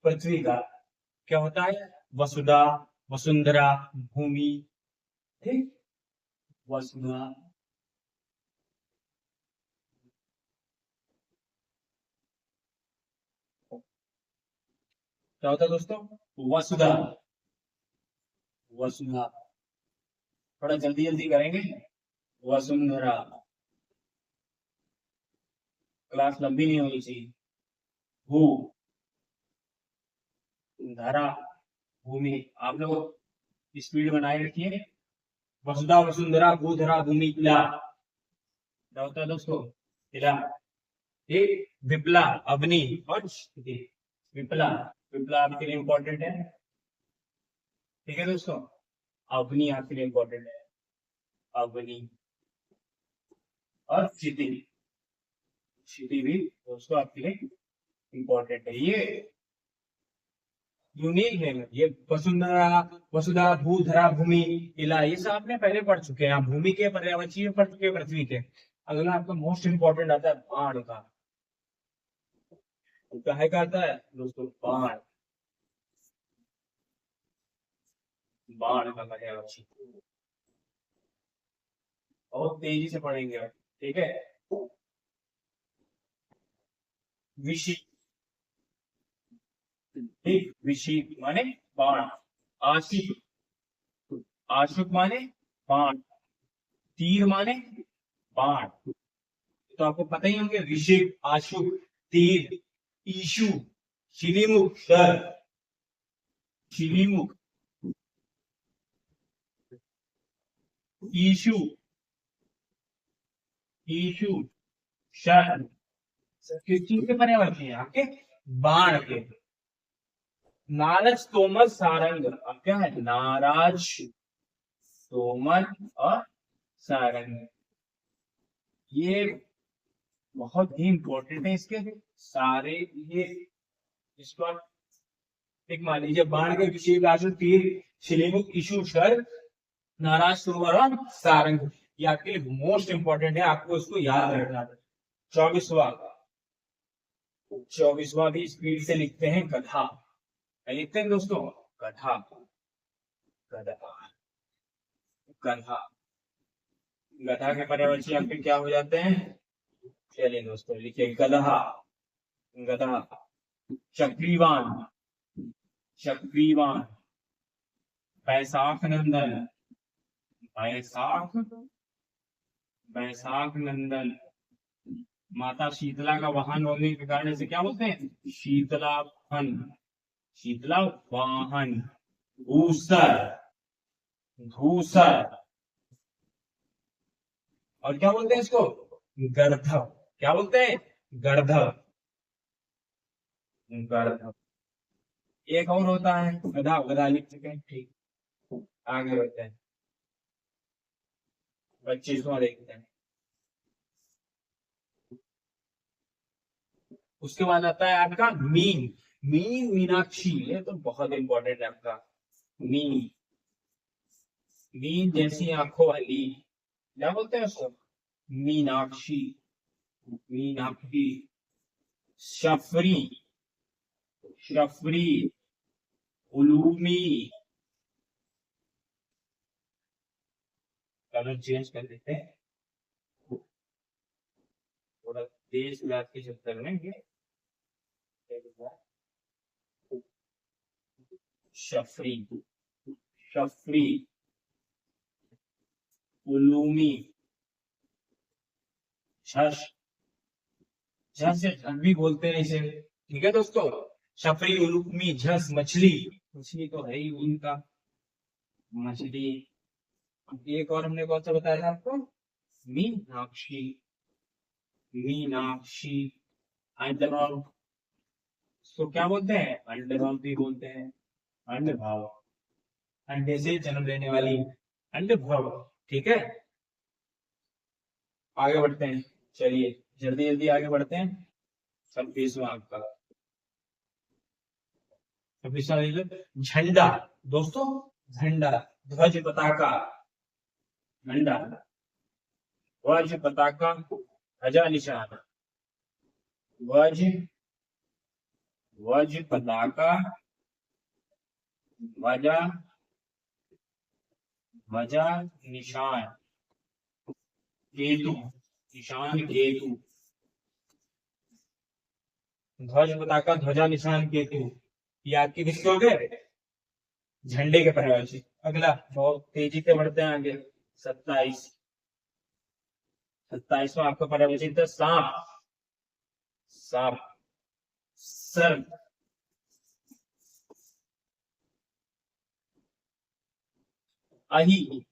Speaker 1: पृथ्वी का क्या होता है? वसुधा, वसुंधरा, भूमि। ठीक। वसुधा, क्या होता है दोस्तों? वसुधा। वसुधा। थोड़ा जल्दी जल्दी करेंगे। वसुंधरा। क्लास लंबी नहीं होनी चाहिए। भू। धरा। भूमि। आप लोग स्पीड बनाए रखिए। वसुधा वसुंधरा भूधरा भूमि इला। क्या होता है दोस्तों? इला। ठीक। विप्ला। अवनी और क्षिति। विप्ला। विप्ला आपके लिए इंपॉर्टेंट है। ठीक है दोस्तों। अवनी आपके लिए इंपॉर्टेंट है। अवनी। और क्षिति। क्षिति भी दोस्तों आपके लिए इंपॉर्टेंट है। ये यूनिक है। ये वसुंधरा वसुधा भूधरा भूमि इला ये सब आपने पहले पढ़ चुके हैं। आप भूमि के पर्यायवाची पढ़ चुके हैं, पृथ्वी के। अगला आपका मोस्ट इंपॉर्टेंट आता है बाण का। काहे का आता है दोस्तों? बाण। बाण का पर्यायवाची बहुत तेजी से पढ़ेंगे आप। ठीक है। विशी। ठीक। विशी माने बाण। आशिक। आशुक माने बाण। तीर माने बाण। तो आपको पता ही होंगे ऋषिक आशुक तीर ईशु शिलीमुख शर। शिलीमुख। ईशु। ईशु शर। किस चीज के पर्यायवाची है आपके? बाण के। नारज तोमर सारंग। अब क्या है? नाराज तोमर और सारंग। ये बहुत ही इंपॉर्टेंट है। इसके सारे ये इसको आप एक मान लीजिए। बाण के विषय आशु तीर शिलीमुख ईशु शर नाराज तोमर और सारंग। ये आपके लिए मोस्ट इंपॉर्टेंट है। आपको इसको याद रखना है। 24वां। 24वां भी स्पीड से लिखते हैं गधा। लिखते हैं दोस्तों गधा। गधा। गधा। गधा के पर्यायवाची आपके क्या हो जाते हैं? चलिए दोस्तों लिखिए गधा। गधा। चक्रीवान। चक्रीवान। बैसाख नंदन। बैसाख। बैसाख नंदन। माता शीतला का वाहन होने के कारण से क्या बोलते हैं? शीतला वाहन। शीतला वाहन। धूसर। धूसर। और क्या बोलते हैं इसको? गर्धव। क्या बोलते हैं? गर्धव। गर्धव। एक और होता है गधा। गधा लिख चुके हैं। ठीक। आगे बढ़ते हैं। 25वां देखते हैं। उसके बाद आता है आपका मीन। मीन मीनाक्षी। ये तो बहुत इंपॉर्टेंट है आपका। मीन। मीन जैसी आंखों वाली। क्या बोलते हैं उसको? मीनाक्षी। मीनाक्षी। शफरी। शफरी। उलूमी। कलर चेंज कर देते हैं। थोड़ा तेज मैथ के चक्कर में ये शफरी। शफरी। उलूमी। झश। झस भी बोलते हैं इसे। ठीक है दोस्तों। शफरी उलूमी झस मछली। मछली तो है ही उनका। मछली। एक और हमने कौन सा बताया था आपको? मीनाक्षी। मीनाक्षी। अंडरभाव। तो क्या बोलते हैं? अंडरभाव भी बोलते हैं। अंडभाव। अंडे से जन्म लेने वाली अंडभाव। ठीक है। आगे बढ़ते हैं। चलिए जल्दी जल्दी आगे बढ़ते हैं। 26वां आपका। 26वां झंडा। दोस्तों झंडा। ध्वज पताका। झंडा। ध्वज पताका। ध्वजा निशान। ध्वज। ध्वज पताका। ध्वजा। ध्वजा निशान। केतु। निशान केतु। ध्वज पताका ध्वजा निशान केतु। ये आपके किसके हो गए, झंडे के पर्यायवाची। अगला बहुत तेजी से बढ़ते हैं आगे, 27। 27वां आपका पर्यायवाची था सांप। सांप। सर्प। अही।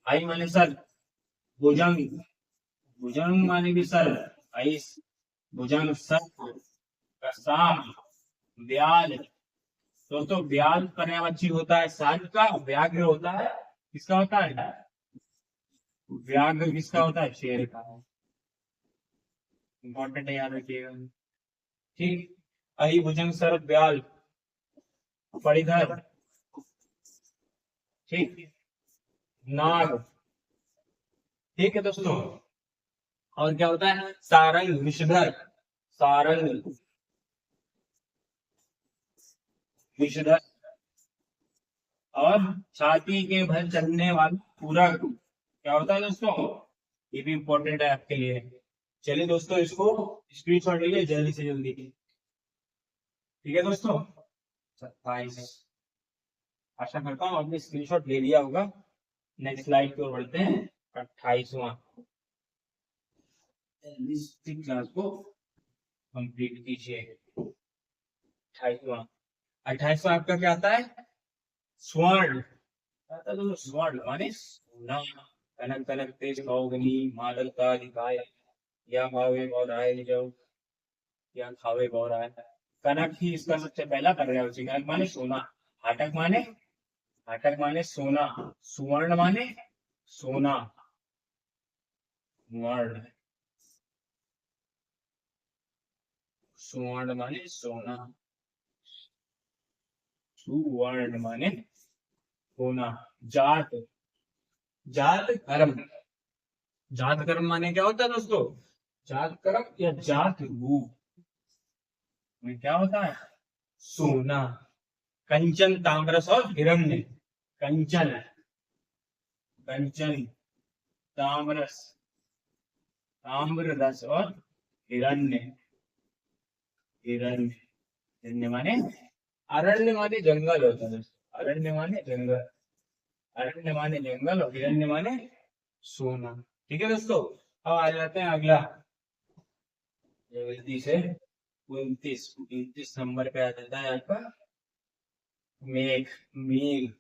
Speaker 1: आई माने सर। भुजंग। भुजंग माने भी सर। आई। भुजंग सर। सांप। व्याल। दोस्तों व्याल पर्यायवाची होता है सांप का, व्याघ्र होता है किसका होता है, व्याघ्र किसका होता है, शेर का। इंपॉर्टेंट है, याद रखिएगा। ठीक। अहि भुजंग सर्प व्याल फणिधर। ठीक। नाग। ठीक है दोस्तों। और क्या होता है, सारंग विषधर। सारंग विषधर। और छाती के भर चलने वाला पूरक क्या होता है दोस्तों, ये भी इंपॉर्टेंट है आपके लिए। चलिए दोस्तों इसको स्क्रीनशॉट लीजिए जल्दी से जल्दी। ठीक है दोस्तों। 27। आशा करता हूँ आपने स्क्रीनशॉट ले लिया होगा। नेक्स्ट स्लाइड की ओर बढ़ते हैं। 28वां क्लास को कंप्लीट कीजिए। 28वां। 28वां आपका क्या आता है, स्वर्ण। तो स्वर्ण माने सोना। कनक कनक तेज खाओगनी मादलता दिखाए, या खावे और आए जाओ, या खावे और आए। कनक ही इसका सबसे पहला पर्यायवाची। कनक माने सोना। हाटक माने, हाटक माने सोना। सुवर्ण माने सोना। वर्ण। सुवर्ण माने सोना। सुवर्ण माने सोना। जात। जात कर्म। जात कर्म माने क्या होता है दोस्तों, जात कर्म या जात रूप में क्या होता है, सोना। कंचन ताम्रस और हिरण्य। कंचन। कंचन ताम्रस ताम्ररस और हिरण्य। हिरण्य। हिरण्य माने अरण्य माने जंगल होता है। अरण्य माने जंगल। अरण्य माने जंगल और हिरण्य माने सोना। ठीक है दोस्तों। अब आ जाते हैं अगला, जल्दी से 29 नंबर पे आ जाता है आपका मेघ। मेघ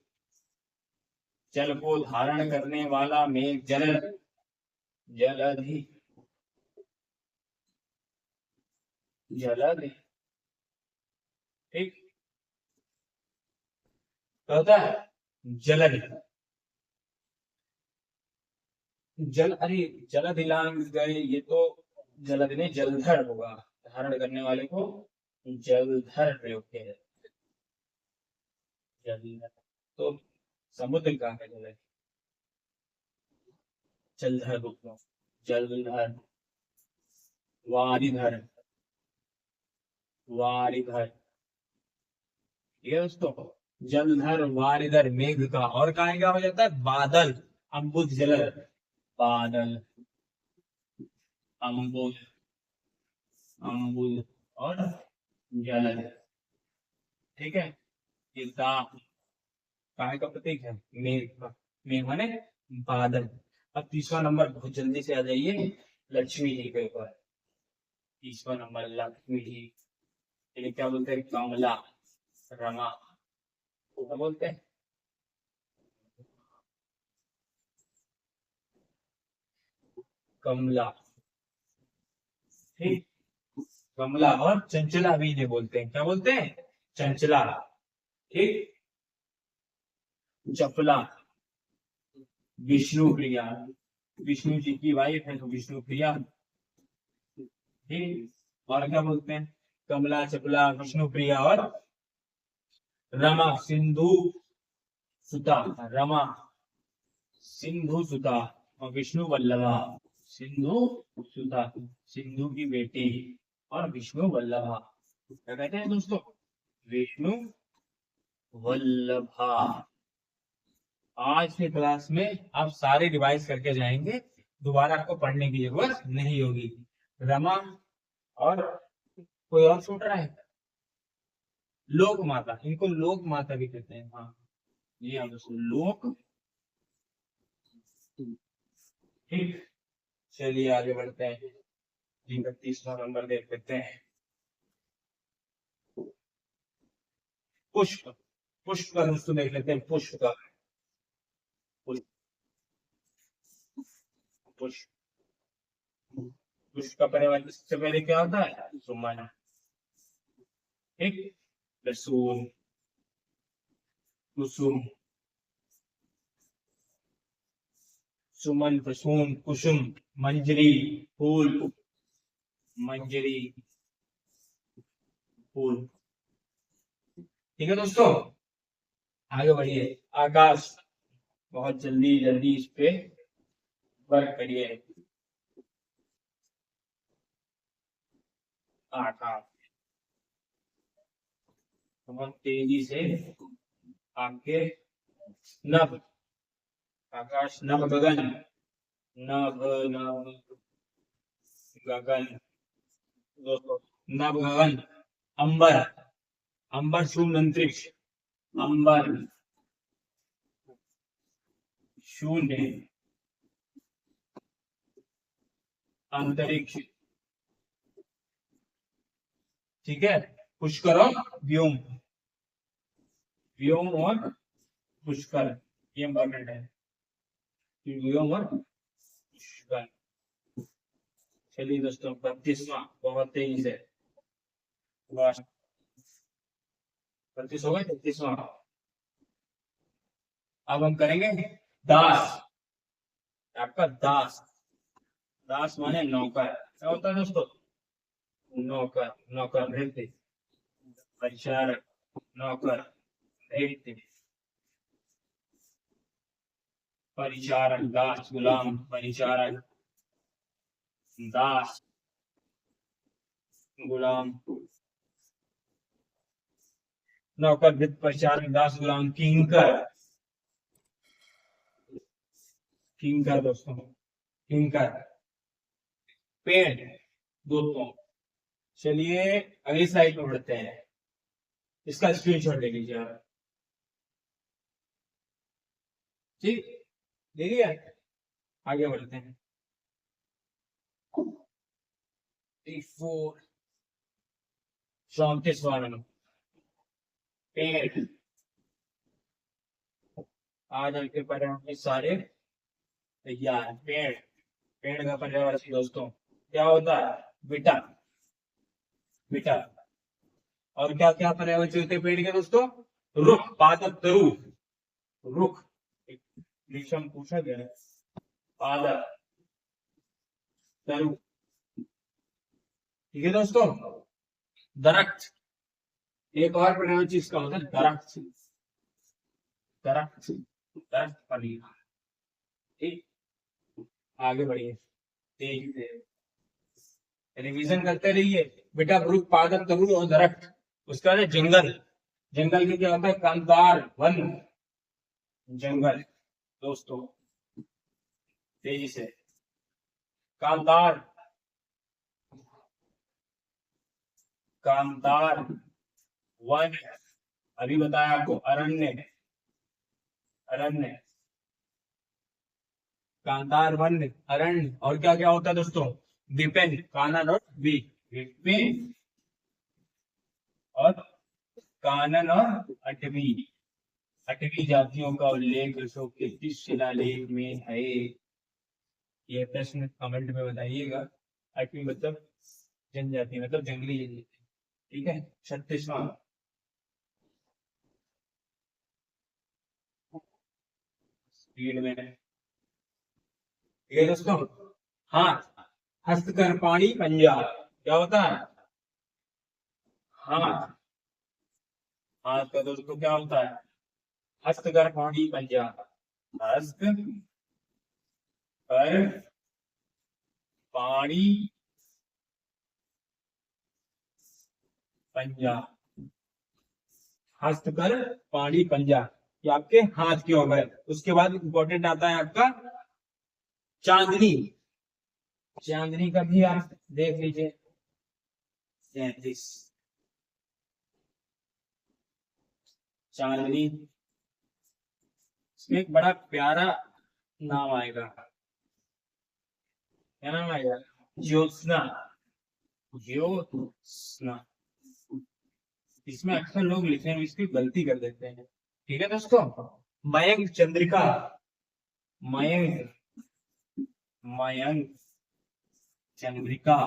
Speaker 1: जल को धारण करने वाला मेघ। जलद। जलधि। जलधि। ठीक होता है जलधि। जल, अरे जलधि लांग गए, ये तो जलधि नहीं जलधर होगा। धारण करने वाले को जलधर प्रयोग किया जाता है। जलधर तो समुद्र का है जल, जलधर रूप। जलधर। वारिधर। वारिधर। ठीक है दोस्तों। जलधर वारिधर मेघ का। और कहा क्या हो जाता है, बादल। अम्बुज जलध। बादल। अम्बुज। अम्बुज और जलध। ठीक है। ये दा काय का प्रतीक है, मेघ का। मेघ माने बादल। अब तीसरा नंबर बहुत जल्दी से आ जाइए, लक्ष्मी जी के ऊपर। तीसरा नंबर लक्ष्मी जी, ये क्या बोलते हैं, कमला। रमा। क्या बोलते हैं, कमला। ठीक। कमला और चंचला भी इन्हें बोलते हैं, क्या बोलते हैं, चंचला। ठीक। चपला। विष्णु प्रिया। विष्णु जी की वाइफ है तो विष्णु प्रिया। ठीक। और क्या बोलते हैं, कमला, चपला, विष्णु प्रिया और रमा। सिंधु सुता। रमा सिंधु सुता और विष्णु वल्लभा। सिंधु सुता, सिंधु की बेटी, और विष्णु वल्लभा। क्या कहते हैं दोस्तों, विष्णु वल्लभा। आज के क्लास में आप सारे रिवाइज करके जाएंगे, दोबारा आपको पढ़ने की जरूरत नहीं होगी। रमा और कोई और छूट रहा है, लोक माता, इनको लोक माता भी कहते हैं। हाँ ये आप दोस्तों लोक। ठीक, चलिए आगे बढ़ते हैं। 31वां नंबर देख लेते हैं। पुष्प, पुष्प का दोस्तों देख लेते हैं। पुष्प का, पुष्प, पुष्प, पुष्प का पर्यायवाची सबसे पहले क्या होता है? सुमन। ठीक, रसूल, कुसुम, सुमन, कुसुम, कुसुम, मंजरी, फूल, मंजरी, फूल। ठीक है दोस्तों, आगे बढ़िए। आकाश, बहुत जल्दी जल्दी इस पे वर्क करिए। आकाश, बहुत तेजी से आपके नभ, आकाश, नभ, गगन, नभ, नभ, गगन दोस्तों, नभ, गगन, अंबर, अंबर, शून्य अंतरिक्ष, अंबर, शून्य अंतरिक्ष। ठीक है, पुष्कर और व्योम, व्योम और पुष्कर, ये इंपॉर्टेंट है, व्योम और पुष्कर। चलिए दोस्तों 32वां, बहुत तेजी से 32 हो गए। 33वां अब हम करेंगे दास, आपका दास, दास माने नौकर। क्या होता है दोस्तों? नौकर, नौकर भृत्य, परिचारक, नौकर भृत्य, परिचारक, दास, गुलाम, परिचारक, दास, गुलाम, नौकर, भृत्य, परिचारक, दास, गुलाम, किंकर, किंकर दोस्तों, किंकर, पेड़ दोस्तों। चलिए अगली स्लाइड में बढ़ते हैं, इसका स्क्रीनशॉट ले लीजिए आप। ठीक, ले लिया, आगे बढ़ते हैं। 34वां नंबर, पेड़। आज आपके पर्यावरण में सारे तैयार। पेड़, पेड़ का पर्यावरण दोस्तों क्या होता है? बेटा, बेटा। और क्या क्या पर्यावरण होते हैं पेड़ के दोस्तों? रुख, पादप, तरु, रुख, विषम पूछा गया है, पादप, तरु। ठीक है दोस्तों, दरख्त, एक और पर्यावरण चीज का होता है दरख्त, दरख्त, दरख्त फली। ठीक, आगे बढ़िए, तेजी से रिवीजन करते रहिए बेटा। वृक्ष, पादप, तरु और दरख्त। उसके बाद जंगल, जंगल में क्या होता है? कांतार, वन, जंगल दोस्तों, तेजी से। कांतार, कांतार, वन, अभी बताया आपको अरण्य, अरण्य, कांतार, वन, अरण्य। और क्या क्या होता है दोस्तों? विपिन, कानन और बी, विपिन और कानन और अटवी, अटवी जातियों का उल्लेख अशोक के किस शिलालेख में है? ये प्रश्न कमेंट में बताइएगा। अटवी मतलब जनजाति, मतलब जंगली जनजाति। ठीक है, 36वां, स्पीड में। ठीक है दोस्तों, हाथ, हस्तकर, पाणी, पंजा। क्या होता है? हाथ, हाथ का दोस्तों क्या होता है? हस्तकर, पाणी, पंजा। हस्त कर, पाणी, पंजा, हस्तकर, पाणी, पंजा, ये आपके हाथ के हो गए। उसके बाद इंपॉर्टेंट आता है आपका चांदनी, चांदनी का भी आप देख लीजिए। 33, चांदनी, इसमें एक बड़ा प्यारा नाम आएगा, क्या नाम आएगा? ज्योत्सना। ज्योत्सना। इसमें अक्सर लोग लिखने में इसकी गलती कर देते हैं। ठीक है दोस्तों। मयंक चंद्रिका। मयंक, मयंक चंद्रिका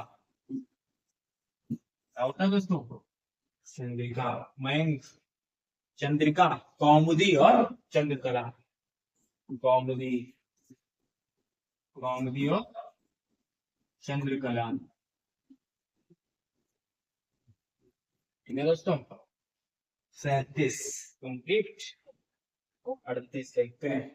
Speaker 1: क्या होता है दोस्तों? चंद्रिका। मयंक चंद्रिका, कौमुदी और चंद्रकला। कौमुदी, कौमुदी और चंद्रकला। ठीक है दोस्तों। 37 कंप्लीट। 38 देखते हैं।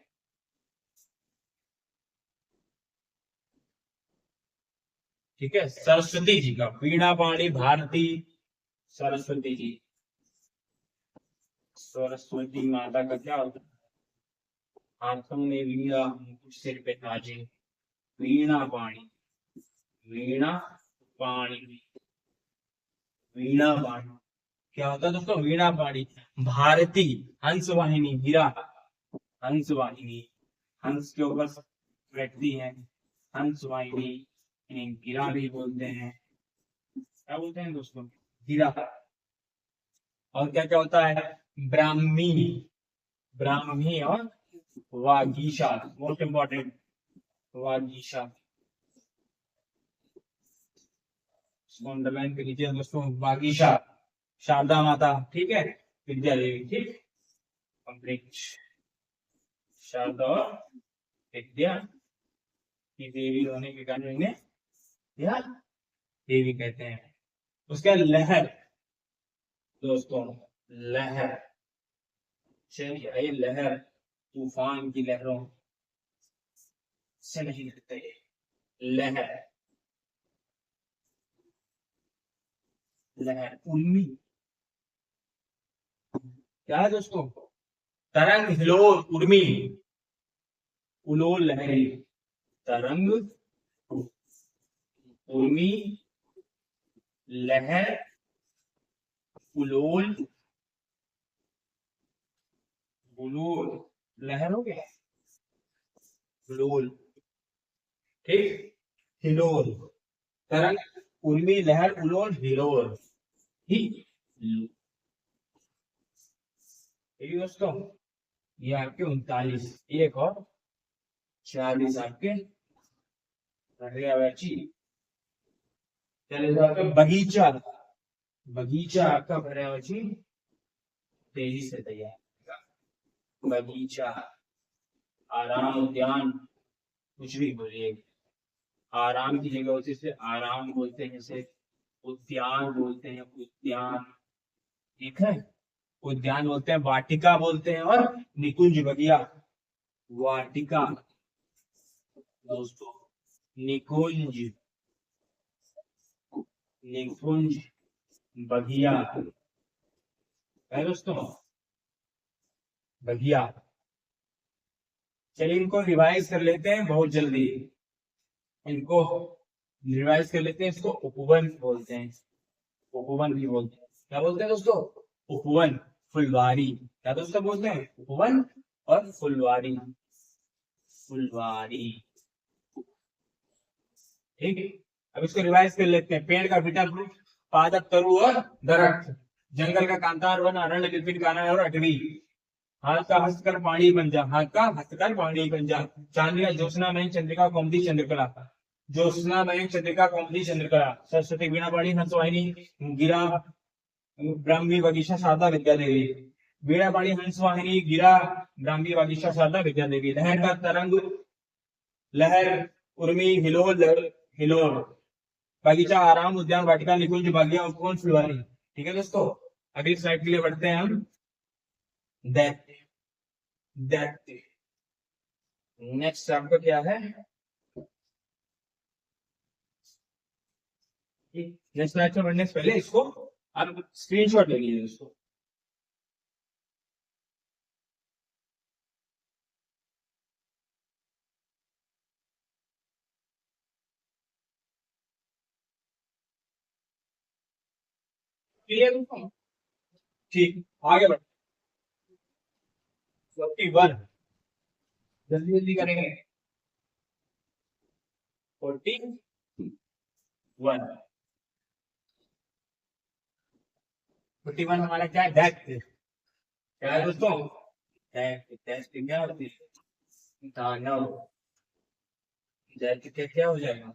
Speaker 1: ठीक है, सरस्वती जी का, वीणा पाणी भारती सरस्वती जी। सरस्वती माता का क्या होता है? हाथों में वीणा, सिर पे ताजे। वीणा पाणी, वीणा पाणी, वीणा पाणी क्या होता है दोस्तों? वीणा पाणी। भारती, हंस वाहिनी, हीरा। हंस वाहिनी, हंस के ऊपर बैठती है, हंस वाहिनी। इन्हें गिरा भी बोलते हैं। क्या बोलते हैं दोस्तों? गिरा। और क्या क्या होता है? ब्राह्मी, ब्राह्मी और Vagisha, most important. Vagisha, underline कर लीजिए दोस्तों। वागीशा, शारदा माता। ठीक है, विद्या देवी। ठीक, कंप्लीट। शारदा और विद्या की देवी होने के कारण इन्हें या देवी कहते हैं। उसका लहर दोस्तों, लहर। चलिए, ये लहर तूफान की लहरों से नहीं लगते। लहर, लहर। उर्मी क्या है दोस्तों? तरंग, हिलोल, उर्मी, उलोल, लहरी। तरंग, उर्मी, लहर, उलोल, उलोल। लहर हो गया, उलोल। ठीक, हिलोल। तरंग, उर्मी, लहर, उलोल, हिलोल। ठीक है दोस्तों। ये आपके 39, एक और 40 आपके बची। चलिए आपका बगीचा, बगीचा आपका पर्यावची 23 से तैयार। बगीचा, आराम, उद्यान, कुछ भी बोलिए। आराम की जगह होती है आराम बोलते हैं, जैसे उद्यान बोलते हैं, उद्यान। ठीक है, उद्यान बोलते हैं, वाटिका बोलते हैं, और निकुंज, बगिया। वाटिका दोस्तों, निकुंज, निकुंज, बगिया है दोस्तों, बगिया। चलिए इनको रिवाइज कर लेते हैं बहुत जल्दी। इनको रिवाइज कर लेते हैं। इसको उपवन बोलते हैं, उपवन भी बोलते हैं। क्या बोलते हैं दोस्तों? उपवन। फुलवारी, क्या दोस्तों बोलते हैं? उपवन और फुलवारी, फुलवारी। ठीक है, अब इसको रिवाइज कर लेते हैं। पेड़ का विटा वृक्ष, पादप, तरु और दरख्त। जंगल का कांतार वन, अरण्य, विपिन, कानन और अटवी। हाथ का हस्तकर पानी बन जा, हाथ का हस्तकर पानी बन जा। चांद्रिका, ज्योत्सना मयंक चंद्रिका कौमुदी चंद्रकला। ज्योत्सना मयंक चंद्रिका कौमुदी चंद्रकला। सरस्वती, वीणा पाणी, हंसवाहिनी, गिरा, ब्राह्मी, वगीशा, शारदा, विद्या देवी। वीणा पाणी, हंसवाहिनी, गिरा, ब्राह्मी, वगीशा, शारदा, विद्या देवी। लहर का तरंग, लहर, उर्मी, हिलोल, हिलोल। बगीचा, आराम, उद्यान, वाटिका, निकुंज, बागिया, उपवन, फुलवारी। ठीक है दोस्तों, अगली स्लाइड के लिए बढ़ते हैं हम। दैत्य, दैत्य। नेक्स्ट आपका क्या है? नेक्स्ट स्लाइड में बढ़ने से पहले इसको आप स्क्रीनशॉट ले लीजिए दोस्तों। क्लियर? ठीक, आगे बढ़। 41, जल्दी जल्दी करेंगे। 41, 41 हमारा क्या है, डेप्थ। क्या है दोस्तों, डेप्थ क्या होती है, दानव। डेप्थ क्या हो जाएगा,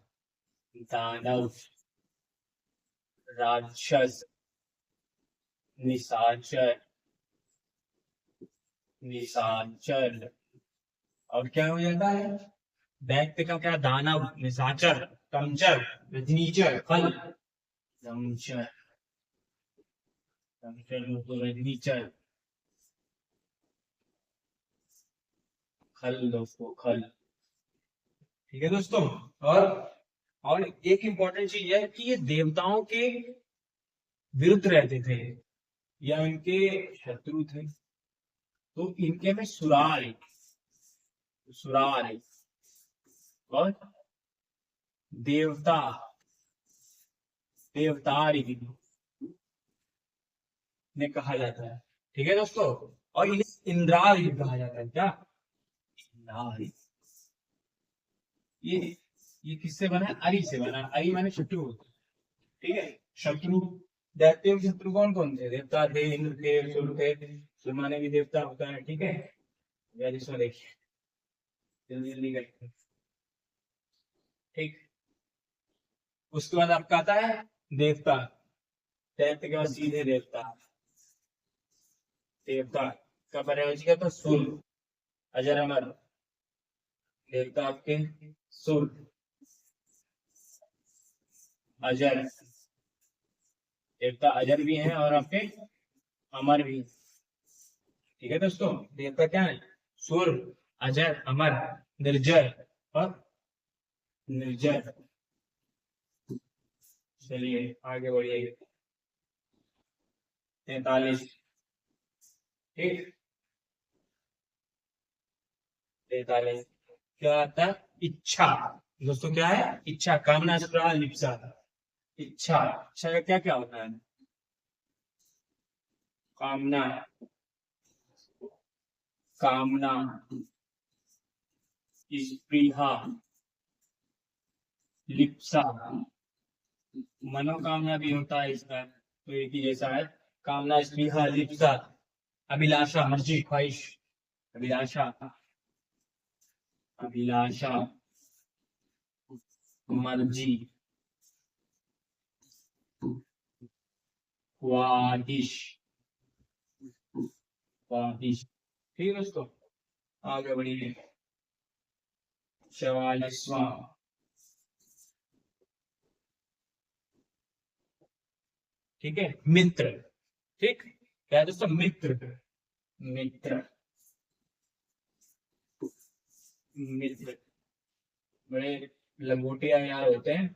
Speaker 1: दानव, राक्षस, निशाचर, निशाचर। और क्या हो जाता है, दैत्य का क्या, दानव, निशाचर, कमचर, रजनीचर, खल, दमचर, रजनीचर, खल, दोस्तों खल। ठीक है दोस्तों। और और एक इम्पोर्टेंट चीज है कि ये देवताओं के विरुद्ध रहते थे या इनके शत्रु थे, तो इनके में सुराल, सुराल और देवता, देवतारी ने कहा जाता है। ठीक है दोस्तों। और इन्हें इंद्राल भी कहा जाता है, क्या, इंद्राल। ये ये किससे बना है, अरि से बना है। अरि माने शत्रु, ठीक है, शत्रु। दैत्यों के शत्रु कौन कौन थे, देवता थे, इंद्र थे, सूर्य थे। सूर्य माने भी देवता होता है, ठीक है। इसमें देखिए, जल्दी जल्दी करके, ठीक। उसके बाद आपका आता है देवता, दैत्य के बाद सीधे देवता। देवता का पर्यायवाची क्या था, सुर, अजर अमर। देवता आपके सुर, अजर, देवता अजर भी हैं और आपके अमर भी। ठीक है दोस्तों, देवता क्या है, सुर, अजर, अमर, निर्जर और निर्जर। चलिए आगे बढ़िए। 43, ठीक। 43 क्या आता है, इच्छा। दोस्तों क्या है, इच्छा, कामना, लिप्सा। इच्छा, इच्छा का क्या क्या होता है, कामना, कामना, स्पृहा, लिप्सा, मनोकामना भी होता है इसका, तो एक ही जैसा है। कामना, स्पृहा, लिप्सा, अभिलाषा, मर्जी, ख्वाहिश, अभिलाषा, अभिलाषा, मर्जी, ख्वाहिश, ख्वाहिश। ठीक है दोस्तों, आगे बढ़िए। 44वां, ठीक है, मित्र। ठीक, क्या है दोस्तों, मित्र, मित्र, मित्र। बड़े लंगोटिया यार होते हैं,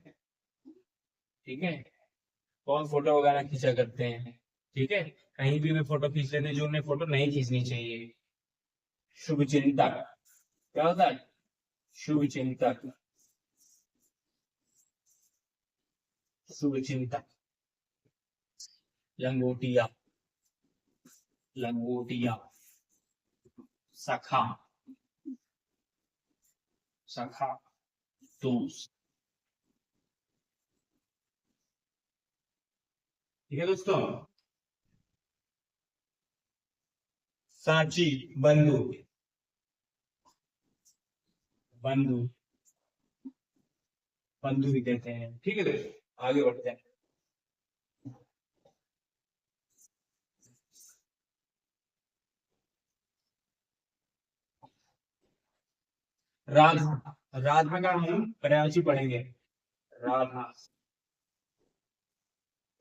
Speaker 1: ठीक है, कौन फोटो वगैरह खींचा करते हैं, ठीक है। कहीं भी वे फोटो खींच लेते हैं जो उन्हें फोटो नहीं खींचनी चाहिए। शुभ चिंतक, क्या होता है, शुभ चिंतक, शुभ चिंतक। लंगोटिया, लंगोटिया, सखा, सखा, दोस्त। ठीक है दोस्तों। साची, बंधु, बंधु, बंधु भी कहते हैं। ठीक है दोस्तों, आगे बढ़ते हैं। राधा, राधा का हम पर्यायवाची पढ़ेंगे, राधा।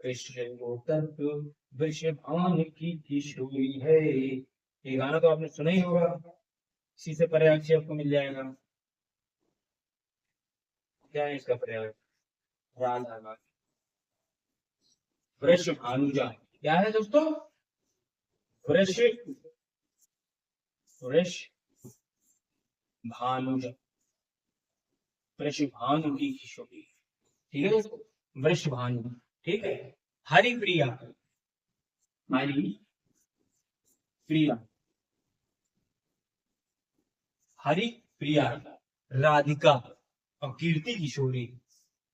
Speaker 1: कृष्ण गोतक वृषभान की किशोरी है, ये गाना तो आपने सुना ही होगा, इसी से पर्यायवाची आपको मिल जाएगा। क्या है इसका पर्यायवाची, राधा का। वृषभानुजा, क्या है दोस्तों, वृष, वृष भानुजा, वृषभानु की किशोरी। ठीक है दोस्तों, वृषभानु। ठीक है। हरिप्रिया, हरि प्रिया, हरि प्रिया, राधिका और कीर्ति किशोरी।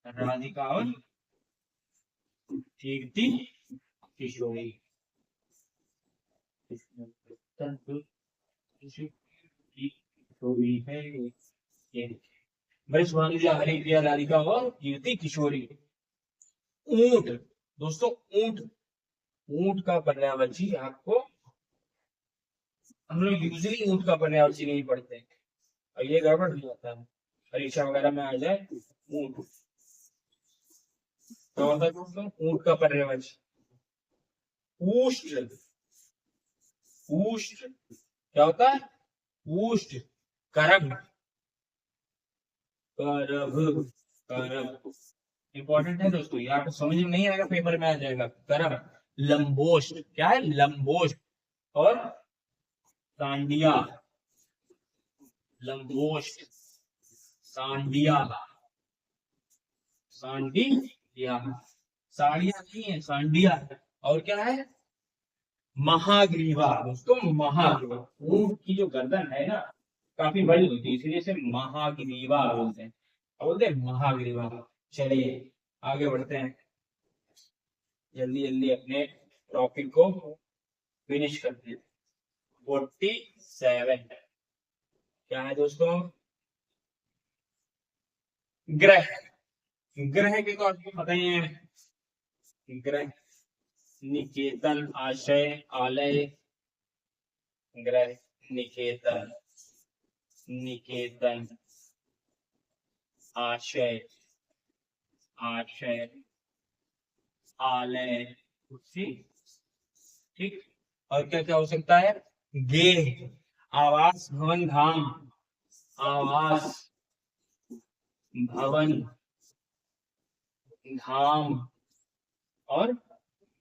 Speaker 1: राधिका और कीर्ति किशोरी। किशोरी है ये। वृष भानुजा, हरि प्रिया, राधिका और कीर्ति किशोरी। ऊंट दोस्तों, ऊंट, ऊंट का पर्यायवाची आपको, हम लोग यूजली ऊंट का पर्यायवाची नहीं पढ़ते हैं, और ये गड़बड़ हो जाता है परीक्षा वगैरह में आ जाए। ऊंट तो होता है दोस्तों, ऊंट का पर्यायवाची। उष्ट, उष्ट क्या होता है? उष्ट, करब, करब, करब इंपॉर्टेंट है दोस्तों, ये आपको समझ में नहीं आएगा पेपर में आ जाएगा। करब। लंबोष्ट क्या है? लंबोष्ट और सांडिया, लंबोष्ट, सांडिया, सांडिया, साड़ियां नहीं है, सांडिया। और क्या है? महाग्रीवा दोस्तों, महाग्रीवा। ऊंट की जो गर्दन है ना काफी बड़ी होती है, इसलिए इसे महाग्रीवा बोलते हैं, बोलते हैं महाग्रीवा। चलिए आगे बढ़ते हैं, जल्दी जल्दी अपने टॉपिक को फिनिश करते हैं। 47 क्या है दोस्तों? ग्रह। ग्रह के तो आपको पता ही है, ग्रह निकेतन, आशय, आलय। ग्रह निकेतन, निकेतन, आशय, आशय, आलय, ठीक। और क्या क्या हो सकता है? गेह, आवास, भवन, धाम। आवास, भवन, धाम और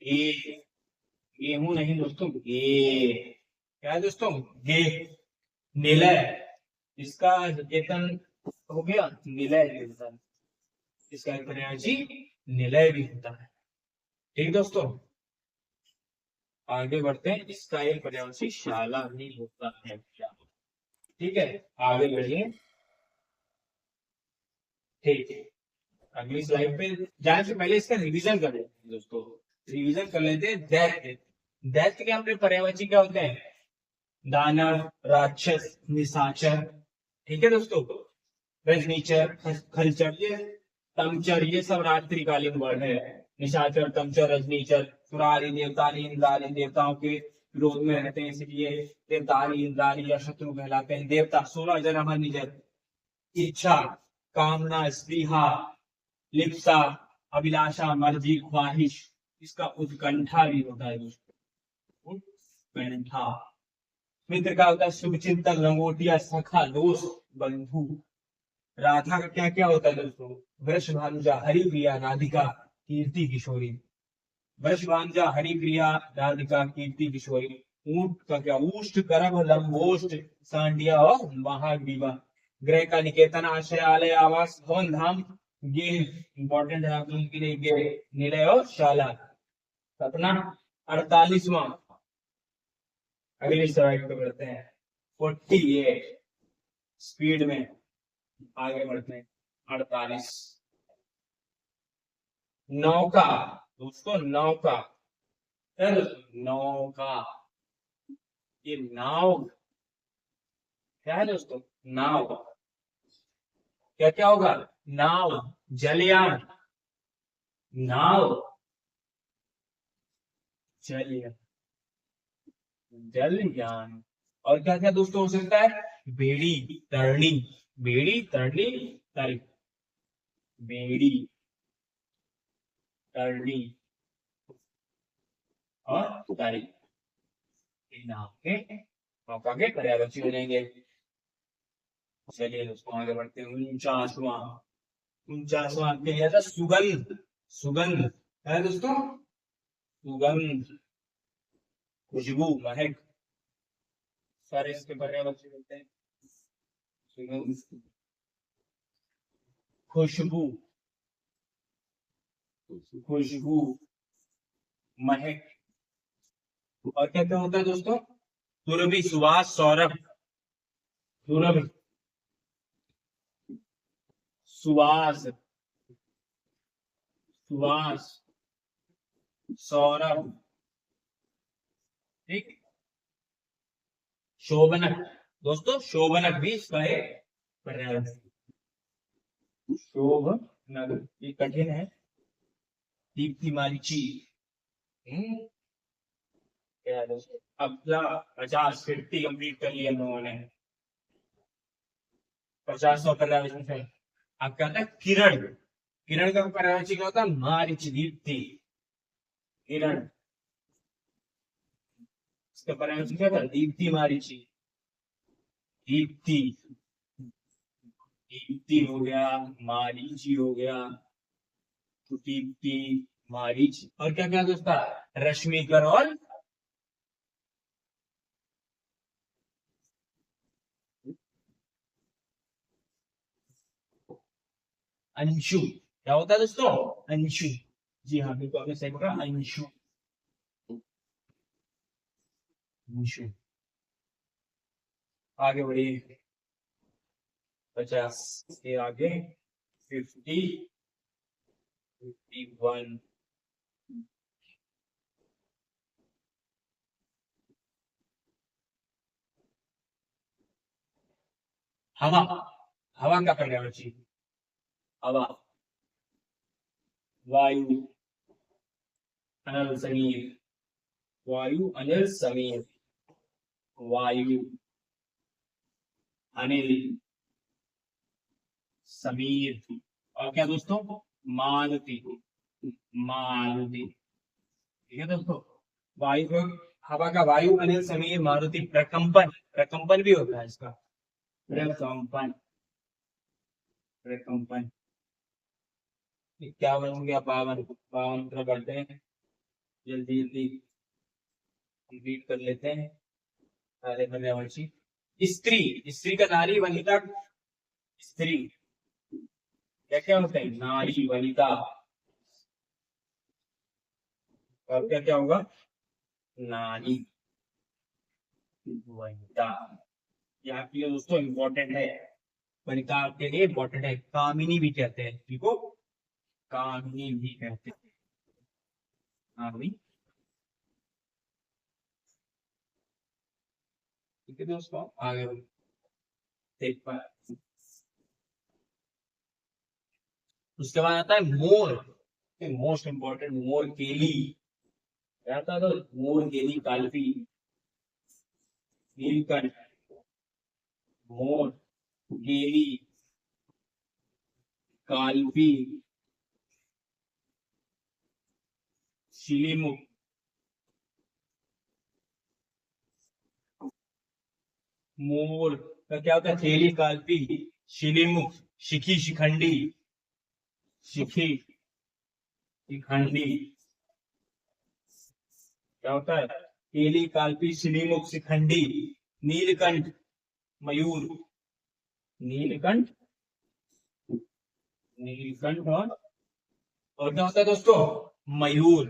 Speaker 1: गेहूं नहीं दोस्तों, गे। क्या है दोस्तों? गे। निलय, इसका निकेतन हो गया निलय भी होता है, इसका पर्यायवाची निलय भी होता है। ठीक दोस्तों, आगे बढ़ते हैं। इसका एक पर्यायवाची शाला भी होता है। ठीक है, आगे बढ़िए। ठीक है, अगली स्लाइड पे जाने से पहले इसका रिवीजन कर लेते हैं दोस्तों, रिवीजन कर लेते हैं। दैत्य, दैत्य के अपने पर्यायवाची क्या होते हैं? दानव, राक्षस, निशाचर। ठीक है दोस्तों, रजनीचर, खलचर, ये तमचर, ये सब रात्रिकालीन वर्ड है। निशाचर, तमचर, रजनीचर, सुरारी, देवतारी, इंद्रारी देवताओं के विरोध में रहते हैं, इसलिए देवतारी, इंद्रारी या शत्रु कहलाते हैं। देवता 16 जन्म निजर। इच्छा, कामना, स्पृहा, लिप्सा, अभिलाषा, मर्जी, ख्वाहिश। इसका उत्कंठा भी होता है दोस्तों, उत्कंठा। मित्र का होता है शुभ चिंतन, लंगोटिया, सखा, दोस्त, बंधु। राधा का क्या क्या होता है दोस्तों? वृष भानुजा, हरि प्रिया, राधिका, कीर्ति किशोरी। वृष भानुजा, हरि प्रिया, राधिका, कीर्ति किशोरी। ऊंट का क्या? उष्ट, करभ, लंबोष्ट, सांडिया और महाग्रीवा। ग्रह का निकेतन, आशय, आलय, आवास, भवन, धाम। ये इंपॉर्टेंट है आप लोगों के लिए, ये निलय और शाला। अपना 48वां, अगली स्लाइड पे बढ़ते हैं। 48 स्पीड में आगे बढ़ते हैं। 48 नौका दोस्तों, नौका है दोस्तों, नौका। ये नाव क्या है दोस्तों? नाव। क्या क्या होगा? नाव, जलयान, नाव, जलयान, जलयान। और क्या क्या दोस्तों हो सकता है? बेड़ी, तरणी, बेड़ी, तरणी, तल, बेड़ी, तरणी और तल। नाव के, नौका के पर्यायवाची बनेंगे। चलिए दोस्तों आगे बढ़ते हैं। 49वां, 49वां क्या था? सुगंध, सुगंध है दोस्तों, सुगंध, खुशबू, महक। सारे इसके पर्यायवाची बोलते हैं। सुगंध, खुशबू, खुशबू, महक। और क्या क्या होता है दोस्तों? सुरभि, सुवास, सौरभ, सुरभि, सुवास, सुवास, सौरभ, ठीक। शोभनक, दोस्तों शोभनक भी इसका एक पर्याय। शोभनक, ये कठिन है। दीप्ति मारीची, क्या है दोस्तों? अपना 50 कंप्लीट कर लिया हम लोगों ने। 50 पर्यायवाची से अब क्या होता है? किरण, किरण का पर्यायवाची क्या होता है? मारीच, दीप्ति, किरण। इसका पर्यायवाची क्या था? दीप्ति मारीची, दीप्ति, दीप्ति हो गया, मारीची हो गया, तो दीप्ति, मारीच, और क्या क्या दोस्ता? रश्मिकर और अंशु। क्या होता है दोस्तों? अंशु। जी हाँ, बिल्कुल आपने सही पकड़ा, अंशु, अंशु। आगे बढ़िए, 50 के आगे 50, 51। हवा, हवा का पर्यायवाची? हवा, वायु, अनिल समीर, वायु अनिल समीर, वायु अनिल समीर, और क्या दोस्तों? मालती, मालती, ठीक है दोस्तों। वायु, हवा का वायु अनिल समीर मारुति। प्रकंपन, प्रकंपन भी होता है इसका, प्रकंपन, प्रकंपन। 51 हो गया, 52, 52 तरफ बढ़ते हैं, जल्दी जल्दी कंप्लीट कर लेते हैं सारे पर्यायवाची। स्त्री, स्त्री का नारी वनिता, स्त्री क्या क्या होता है? नारी वनिता, और क्या क्या होगा? नारी वनिता। ये आपके लिए दोस्तों इम्पोर्टेंट है, वनिता आपके लिए इम्पोर्टेंट है। कामिनी भी कहते हैं, ठीक हो, कामिनी भी कहते हैं। हाँ भाई, ठीक है दोस्तों, आगे देख पा। उसके बाद आता है मोर, मोस्ट इंपॉर्टेंट, मोर केली। क्या था? तो मोर केली काल्पी, नीलकंठ, मोर केली काल्पी, शिलीमुख, मोर का क्या होता है? केली काल्पी, शिलीमुख, शिखी शिखंडी, शिखी शिखंडी, क्या होता है? केली काल्पी शिलीमुख शिखंडी, नीलकंठ, मयूर, नीलकंठ, नीलकंठ, और क्या होता है दोस्तों? मयूर,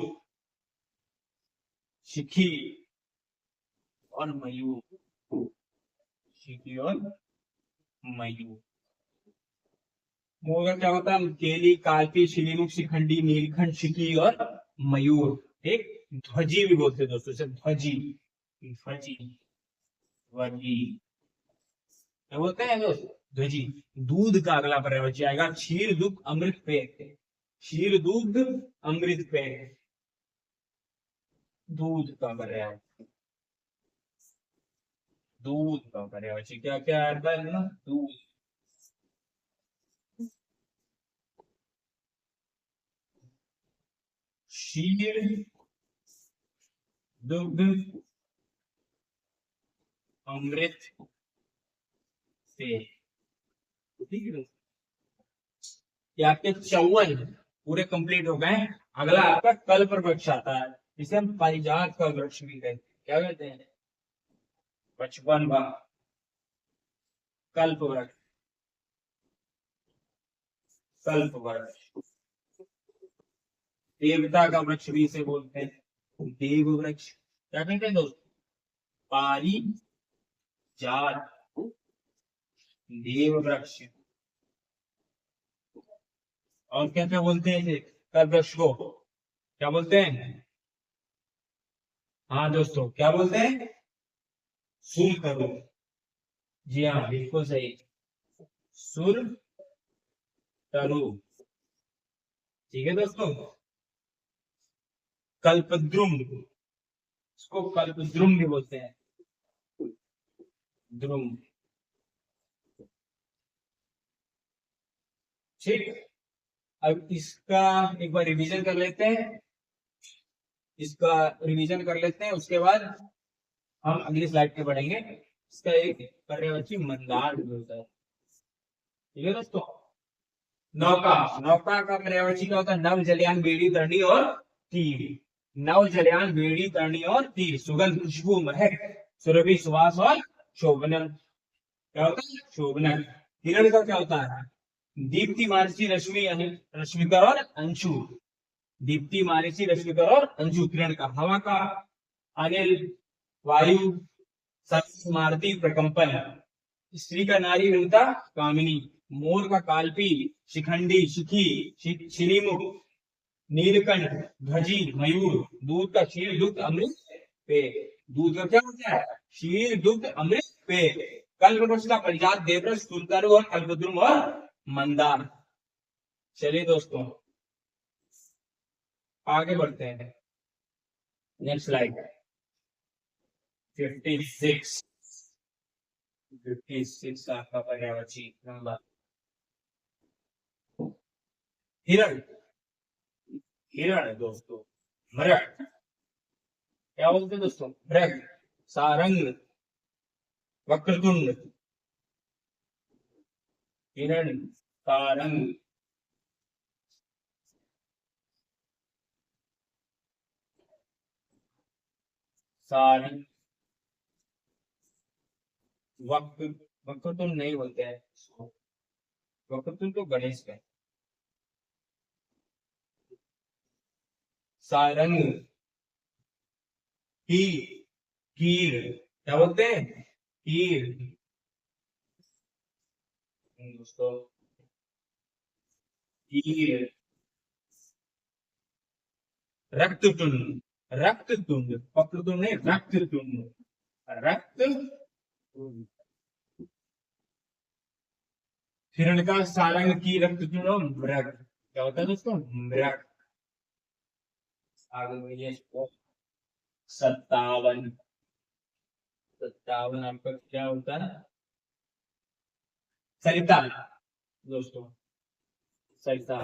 Speaker 1: शिखी और मयूर, शिखी और मयूर। मोर का क्या होता है? केली काल्पी शिलीमुख शिखंडी नीलकंठ शिखी और मयूर, ठीक। ध्वजी भी बोलते हैं दोस्तों, ध्वजी, ध्वजी, ध्वजी, क्या बोलते हैं दोस्त? ध्वजी। दूध का अगला पर्यायवाची आएगा क्षीर दुग्ध अमृत पेय, क्षीर दुग्ध अमृत पेय, दूध का पर्याय, दूध का पर्यायवाची क्या क्या आता है ना? दूध, क्षीर दुग्ध अमृत पेय, ठीक है। ये आपके 54 पूरे कंप्लीट हो गए। अगला आपका कल्प वृक्ष आता है, इसे हम पारिजात का वृक्ष भी कहते हैं। क्या कहते हैं? 55वां कल्प वृक्ष, कल्प वृक्ष। देवता का वृक्ष भी इसे बोलते हैं, देव वृक्ष। क्या कहते हैं दोस्त? पारिजात, देव वृक्ष, और क्या क्या बोलते हैं इसे, कल्पवृक्ष को क्या बोलते हैं? हाँ दोस्तों, क्या बोलते हैं? सुर करो। जी हाँ, बिल्कुल सही। सुर करो। ठीक है दोस्तों। कल्पद्रुम, इसको कल्पद्रुम भी बोलते हैं। द्रुम। ठीक। अब इसका एक बार रिवीजन कर लेते हैं। इसका रिवीजन कर लेते हैं, उसके बाद हम अगली स्लाइड पे बढ़ेंगे। इसका एक पर्यायवाची मंदार भी होता है। ठीक है दोस्तों। नौका, नौका का पर्यायवाची क्या होता है? नव, जलयान, बेड़ी, तरणी और तीर। नव, जलयान, बेड़ी, तरणी और तीर। सुगंध, खुशबू, महक, सुरभि, सुवास और शोभनन। क्या होता है? शोभनन। हिरण का क्या होता है? दीप्ति, मार्ची, रश्मि, रश्मिकर और अंशु। दीप्ति, मारिची, रश्मिकर और अंशु किरण का। हवा का अनिल, वायु, मारुति, प्रकंपन। स्त्री का नारी, विनता, कामिनी। मोर का कालपी, शिखंडी, शिखी, शिलीमुख, नीलकंठ, ध्वजी, मयूर। दूध का क्षीर, दुग्ध, अमृत, पेय। दूध का क्या होता है? क्षीर, दुग्ध, अमृत, पेय। कल्पवृक्ष का परिजात, देवरस, तुलतरु और कल्पद्रुम और मंदार। चलिए दोस्तों, आगे बढ़ते हैं। Next slide. 56। 56 आपका पर्यायवाची नंबर। हिरण, हिरण है दोस्तों। मृग, क्या बोलते हैं दोस्तों? मृग। सारंग, वक्रतुंड। हिरण, सारंग, सारंग, वक्र, वक्रतुंड नहीं बोलते हैं इसको। वक्रतुंड तो गणेश का है। सारंग, की, कीर, क्या बोलते हैं? कीर दोस्तों। कीर। रक्ततुंड, रक्ततुंड, वक्रतुंड नहीं, रक्ततुंड। रक्त। हिरण का, सारंग, की, रक्ततुंड और मृग। क्या होता है दोस्तों? मृग। आगे बढ़िए। 57। 57 आपका क्या होता है? सरिता दोस्तों। सरिता।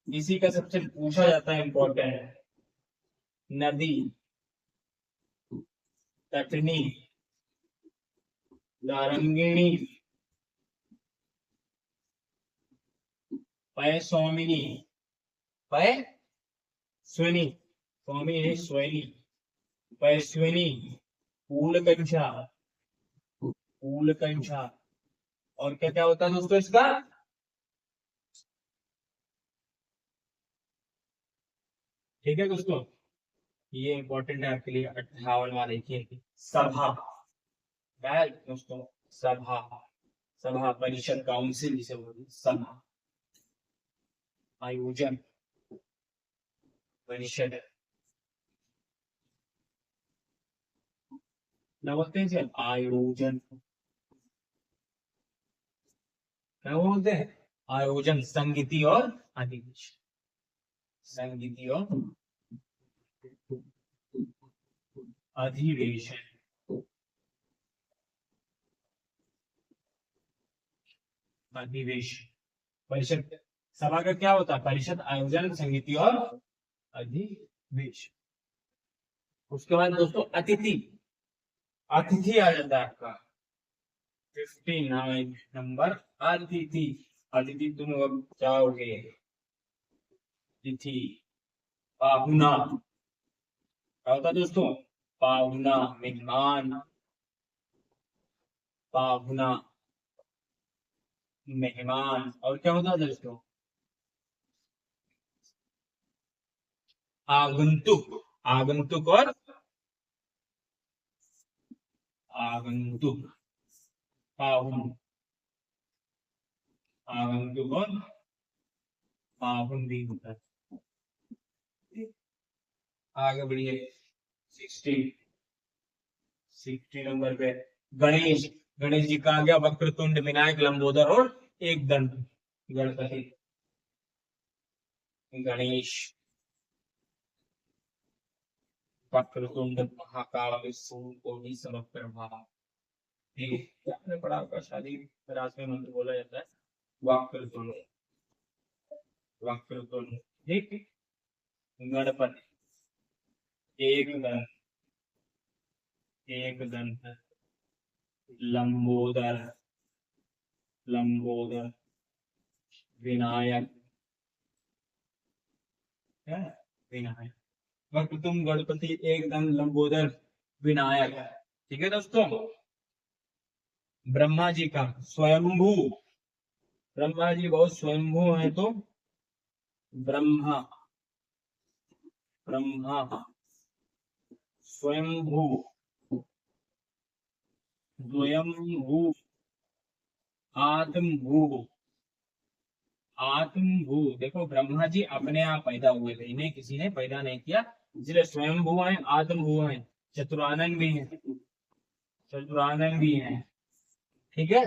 Speaker 1: इसी का सबसे पूछा जाता है इंपॉर्टेंट। नदी, तटनी, नारंगिणी, पय स्वामिनी, पय स्विनी, स्वामी स्वैनी, पय स्विनी, पूल कंछा, पूल कंछा। और क्या क्या होता है दोस्तों इसका? ठीक है दोस्तों, ये इंपॉर्टेंट है आपके लिए। 58वां देखिए, सभा। क्या है दोस्तों? सभा। सभा, परिषद, काउंसिल जिसे बोलते हैं। सभा, आयोजन, परिषद। क्या बोलते हैं इसे? आयोजन। क्या बोलते हैं? आयोजन, संगीति और अधिवेशन। संगीति और अधिवेशन। अधिवेशन, परिषद। सभा का क्या होता है? परिषद, आयोजन, संगीति और अधिवेशन। उसके बाद दोस्तों अतिथि, अतिथि आ जाता है आपका 59 नंबर। अतिथि, अतिथि तुम अब जाओगे। तिथि, पाहुना। क्या होता है दोस्तों? पाहुना, मेहमान, पाहुना, मेहमान। और क्या होता है दोस्तों? आगंतुक, आगंतुक और आगंतुक। पाहुन, आगंतुक और पावन भी होता है। आगे बढ़िए 60 नंबर पे गणेश। गणेश जी का आ गया वक्रतुंड विनायक लंबोदर और एक दंत गणपति। गणेश वक्रतुंड महाकाल सूर्यकोटि समप्रभा। ये आपने पढ़ा होगा शादी रात में मंत्र बोला जाता है वक्रतुंड। वक्रतुंड ठीक। गणपति एक दंत लंबोदर विनायक है। विनायक वक्रतुंड गणपति एकदम लंबोदर विनायक। ठीक है दोस्तों। ब्रह्मा जी का स्वयंभू। ब्रह्मा जी बहुत स्वयंभू है तो ब्रह्मा स्वयंभू स्वयंभू आत्मभू। देखो ब्रह्मा जी अपने आप पैदा हुए थे, इन्हें किसी ने पैदा नहीं किया, इसलिए स्वयंभू है आत्मभू है। चतुरानन भी है। ठीक है।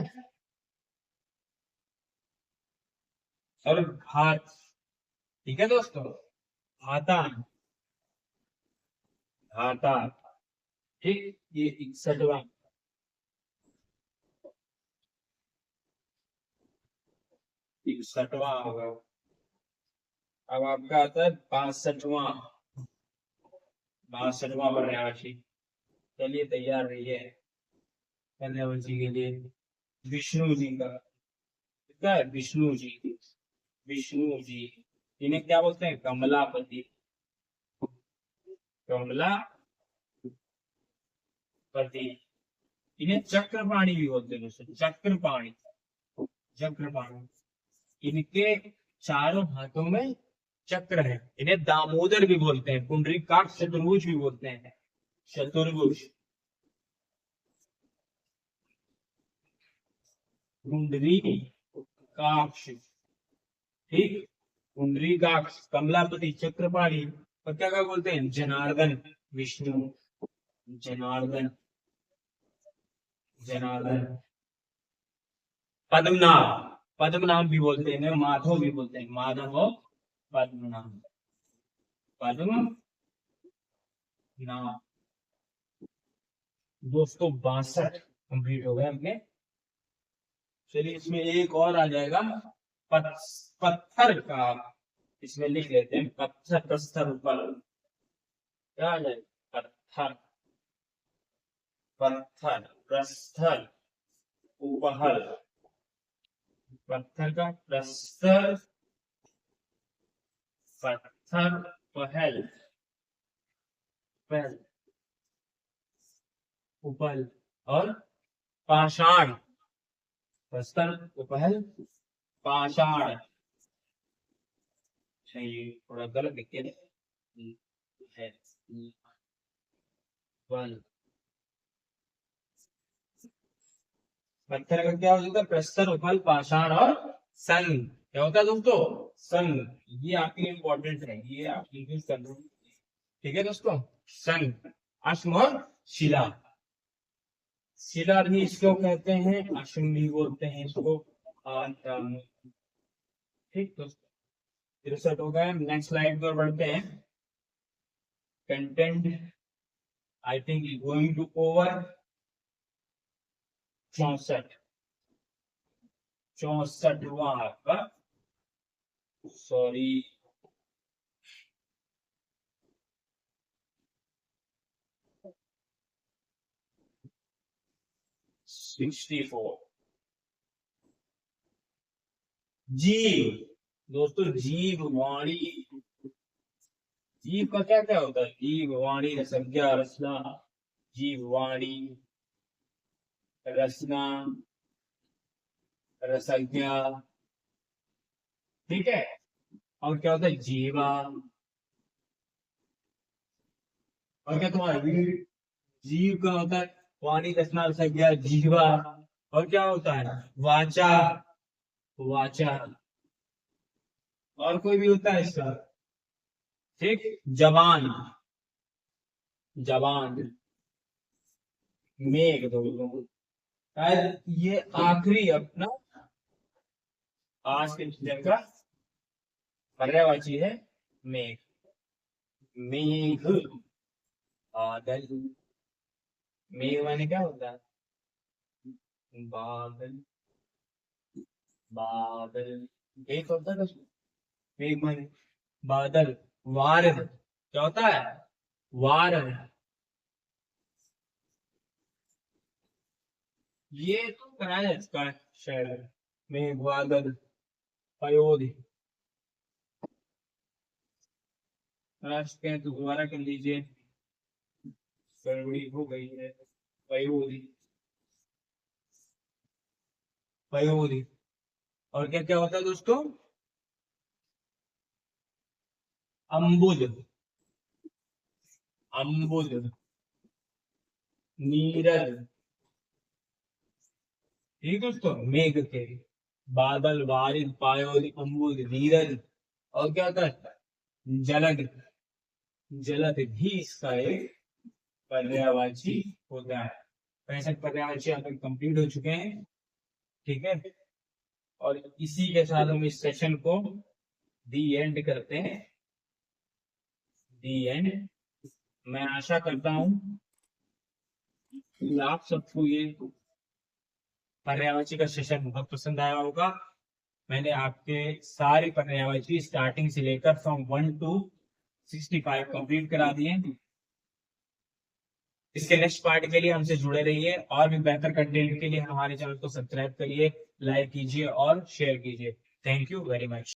Speaker 1: और घात। ठीक है दोस्तों। घाता ठीक। ये 61वां होगा। अब आपका आता है 62वां पर्यायवाची। चलिए तैयार रहिए पर्यायवाची के लिए। विष्णु जी का है विष्णु जी इन्हें क्या बोलते हैं कमलापति। इन्हें चक्रपाणी भी बोलते हैं दोस्तों। चक्रपाणी इनके चारों हाथों में चक्र है। इन्हें दामोदर भी बोलते हैं। पुंडरीकाक्ष चतुर्भुज भी बोलते हैं। चतुर्भुज पुंडरीकाक्ष ठीक। पुंडरीकाक्ष कमलापति चक्रपाणी और क्या बोलते हैं जनार्दन विष्णु। जनार्दन पद्मनाभ भी बोलते हैं। माधव भी बोलते हैं। माधव और पद्मनाभ। दोस्तों 62 कंप्लीट हो गए हमने। चलिए इसमें एक और आ जाएगा पत्थर का। इसमें लिख लेते हैं पत्थर प्रस्तर उपल। क्या आ जाएगा पत्थर प्रस्तर उपहल। पत्थर का प्रस्तर पत्थर पहल उपल और पाषाण। प्रस्तर उपहल पाषाण। ये थोड़ा गलत लिख के है। पत्थर का क्या होता है प्रस्तर उपल पाषाण और संग। क्या होता है दोस्तों संग। ये आपके इंपॉर्टेंट है, ये आप यूज कर लो। ठीक है दोस्तों। संग अश्म और शिला। शिला भी इसको कहते हैं अश्म भी बोलते हैं इसको। ठीक दोस्तों 63 हो गए। नेक्स्ट स्लाइड पर बढ़ते हैं। Content I think going to over 64वां आपका सॉरी 64 जीव। दोस्तों जीव वाणी। जीव का क्या क्या होता है जीव वाणी रसज्ञा रचना। जीव वाणी रचना रसज्ञा। ठीक है। और क्या होता है जीवा। और क्या तुम्हारा जीव का होता है वाणी रचना रसज्ञा जीवा। और क्या होता है वाचा। और कोई भी होता है इसका, ठीक। जवान, जवान, मेघ दोस्तों। शायद ये आखिरी अपना आज के दिन का पर्यायवाची है मेघ। मेघ, बादल। मेघ माने क्या होता है? बादल, बादल, एक होता है दोस्तों। मेघ माने बादल। वारद क्या होता है? वारद। ये तो कराया इसका शायद। मेघ, बादल, पयोधी। तो दोबारा कर लीजिए, गड़बड़ी हो गई है। पयोधी, पयोधी। और क्या क्या होता है दोस्तों? अम्बुज, अम्बुज, नीरज। ठीक है दोस्तों, मेघ के बादल, वारिद, पायोली, अम्बुज, नीरज। और क्या होता है? जलद। जलद भी इसका एक पर्यायवाची होता है। वैसे पर्यायवाची अपन कंप्लीट हो चुके हैं, ठीक है। और इसी के साथ हम इस सेशन को दी एंड करते हैं। दी एंड। मैं आशा करता हूं कि आप सबको ये पर्यायवाची का सेशन बहुत पसंद आया होगा। मैंने आपके सारे पर्यायवाची स्टार्टिंग से लेकर फ्रॉम 1 to 65 कंप्लीट करा दिए। इसके नेक्स्ट पार्ट के लिए हमसे जुड़े रहिए, और भी बेहतर कंटेंट के लिए हमारे चैनल को सब्सक्राइब करिए, लाइक कीजिए और शेयर कीजिए। Thank you very much.